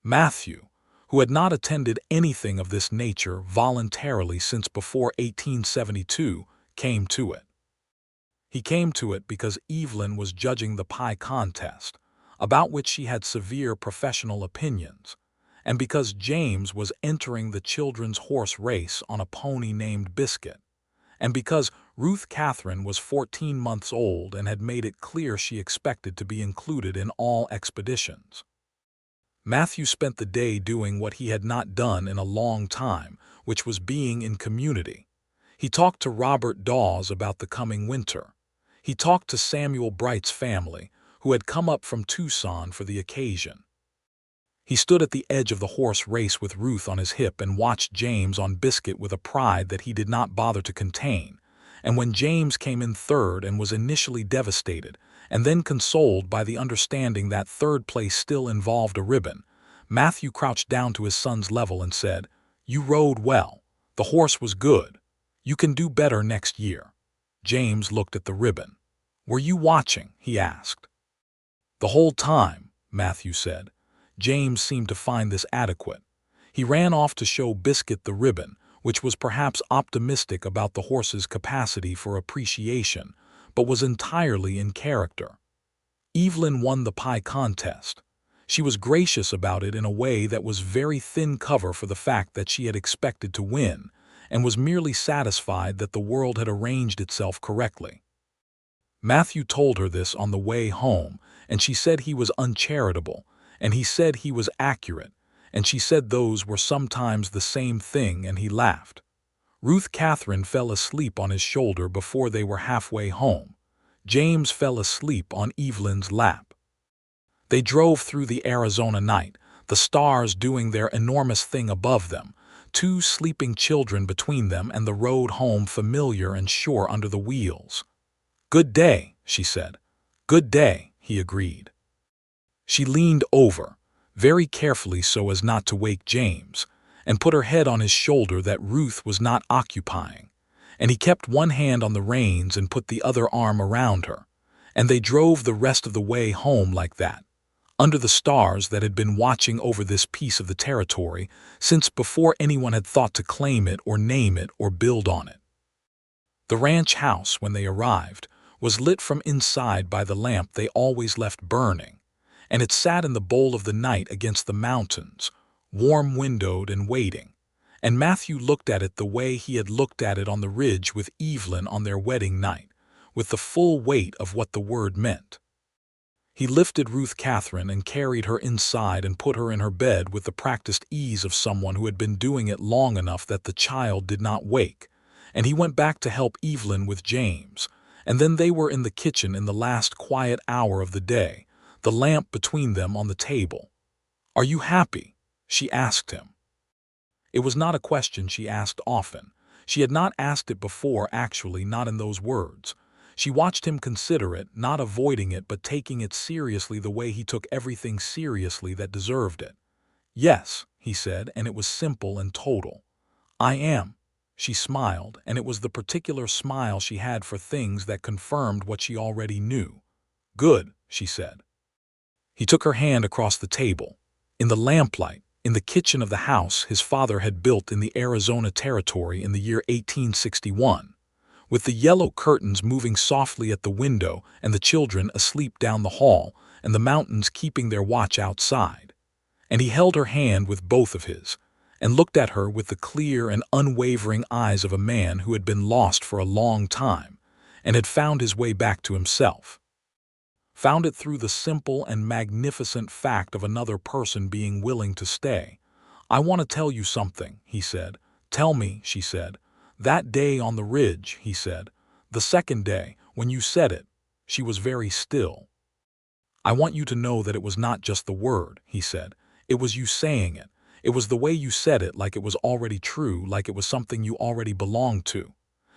Matthew, who had not attended anything of this nature voluntarily since before 1872, came to it. He came to it because Evelyn was judging the pie contest, about which she had severe professional opinions, and because James was entering the children's horse race on a pony named Biscuit, and because Ruth Catherine was 14 months old and had made it clear she expected to be included in all expeditions. Matthew spent the day doing what he had not done in a long time, which was being in community. He talked to Robert Dawes about the coming winter. He talked to Samuel Bright's family, who had come up from Tucson for the occasion. He stood at the edge of the horse race with Ruth on his hip and watched James on Biscuit with a pride that he did not bother to contain. And when James came in third and was initially devastated, and then consoled by the understanding that third place still involved a ribbon, Matthew crouched down to his son's level and said, "You rode well. The horse was good. You can do better next year." James looked at the ribbon. "Were you watching?" he asked. "The whole time," Matthew said. James seemed to find this adequate. He ran off to show Biscuit the ribbon, which was perhaps optimistic about the horse's capacity for appreciation, but was entirely in character. Evelyn won the pie contest. She was gracious about it in a way that was very thin cover for the fact that she had expected to win, and was merely satisfied that the world had arranged itself correctly. Matthew told her this on the way home, and she said he was uncharitable, and he said he was accurate, and she said those were sometimes the same thing, and he laughed. Ruth Catherine fell asleep on his shoulder before they were halfway home. James fell asleep on Evelyn's lap. They drove through the Arizona night, the stars doing their enormous thing above them, two sleeping children between them and the road home familiar and sure under the wheels. "Good day," she said. "Good day," he agreed. She leaned over, very carefully so as not to wake James, and put her head on his shoulder that Ruth was not occupying, and he kept one hand on the reins and put the other arm around her, and they drove the rest of the way home like that, under the stars that had been watching over this piece of the territory since before anyone had thought to claim it or name it or build on it. The ranch house, when they arrived, was lit from inside by the lamp they always left burning, and it sat in the bowl of the night against the mountains, warm-windowed and waiting, and Matthew looked at it the way he had looked at it on the ridge with Evelyn on their wedding night, with the full weight of what the word meant. He lifted Ruth Catherine and carried her inside and put her in her bed with the practiced ease of someone who had been doing it long enough that the child did not wake, and he went back to help Evelyn with James, and then they were in the kitchen in the last quiet hour of the day, the lamp between them on the table. "Are you happy?" she asked him. It was not a question she asked often. She had not asked it before, actually, not in those words. She watched him consider it, not avoiding it but taking it seriously the way he took everything seriously that deserved it. "Yes," he said, and it was simple and total. "I am." She smiled, and it was the particular smile she had for things that confirmed what she already knew. "Good," she said. He took her hand across the table. In the lamplight, in the kitchen of the house his father had built in the Arizona Territory in the year 1861, with the yellow curtains moving softly at the window and the children asleep down the hall and the mountains keeping their watch outside. And he held her hand with both of his, and looked at her with the clear and unwavering eyes of a man who had been lost for a long time and had found his way back to himself. Found it through the simple and magnificent fact of another person being willing to stay. "I want to tell you something," he said. "Tell me," she said. "That day on the ridge," he said. "The second day, when you said it." She was very still. "I want you to know that it was not just the word," he said. "It was you saying it. It was the way you said it, like it was already true, like it was something you already belonged to."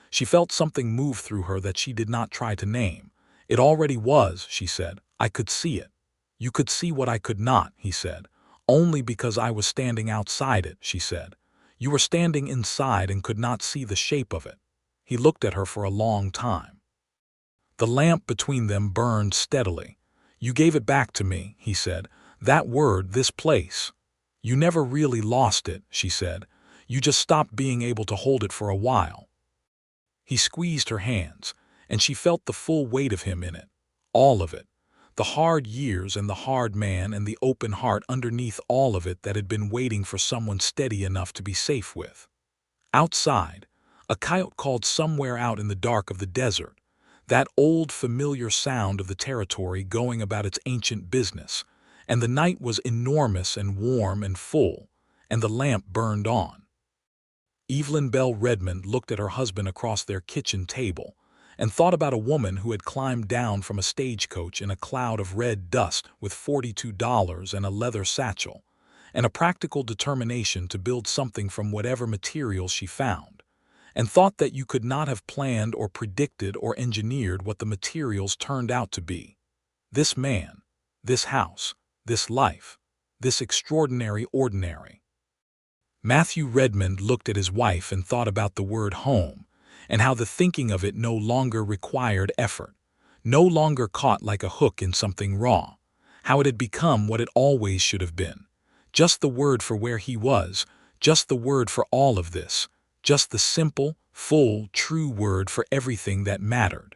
She felt something move through her that she did not try to name. "It already was," she said. "I could see it." "You could see what I could not," he said. "Only because I was standing outside it," she said. "You were standing inside and could not see the shape of it." He looked at her for a long time. The lamp between them burned steadily. "You gave it back to me," he said. "That word, this place." "You never really lost it," she said. "You just stopped being able to hold it for a while." He squeezed her hands, and she felt the full weight of him in it. All of it. The hard years and the hard man and the open heart underneath all of it that had been waiting for someone steady enough to be safe with. Outside, a coyote called somewhere out in the dark of the desert, that old familiar sound of the territory going about its ancient business, and the night was enormous and warm and full, and the lamp burned on. Evelyn Bell Redmond looked at her husband across their kitchen table and thought about a woman who had climbed down from a stagecoach in a cloud of red dust with $42 and a leather satchel, and a practical determination to build something from whatever materials she found, and thought that you could not have planned or predicted or engineered what the materials turned out to be. This man, this house, this life, this extraordinary ordinary. Matthew Redmond looked at his wife and thought about the word home, and how the thinking of it no longer required effort, no longer caught like a hook in something raw, how it had become what it always should have been, just the word for where he was, just the word for all of this, just the simple, full, true word for everything that mattered.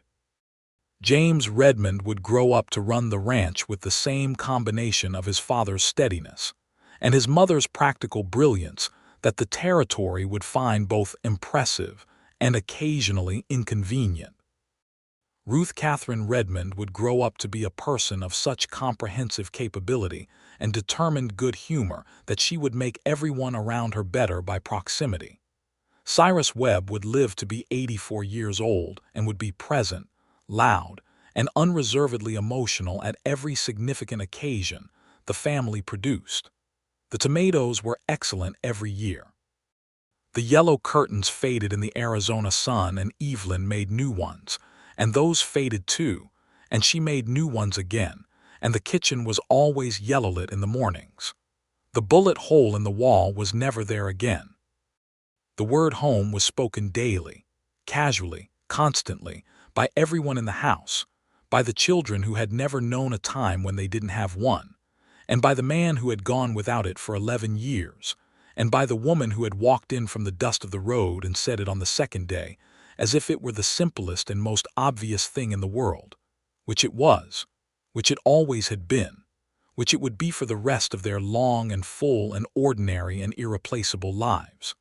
James Redmond would grow up to run the ranch with the same combination of his father's steadiness and his mother's practical brilliance that the territory would find both impressive and occasionally inconvenient. Ruth Catherine Redmond would grow up to be a person of such comprehensive capability and determined good humor that she would make everyone around her better by proximity. Cyrus Webb would live to be 84 years old and would be present, loud, and unreservedly emotional at every significant occasion the family produced. The tomatoes were excellent every year. The yellow curtains faded in the Arizona sun, and Evelyn made new ones, and those faded too, and she made new ones again, and the kitchen was always yellow-lit in the mornings. The bullet hole in the wall was never there again. The word home was spoken daily, casually, constantly, by everyone in the house, by the children who had never known a time when they didn't have one, and by the man who had gone without it for 11 years, and by the woman who had walked in from the dust of the road and said it on the second day, as if it were the simplest and most obvious thing in the world, which it was, which it always had been, which it would be for the rest of their long and full and ordinary and irreplaceable lives.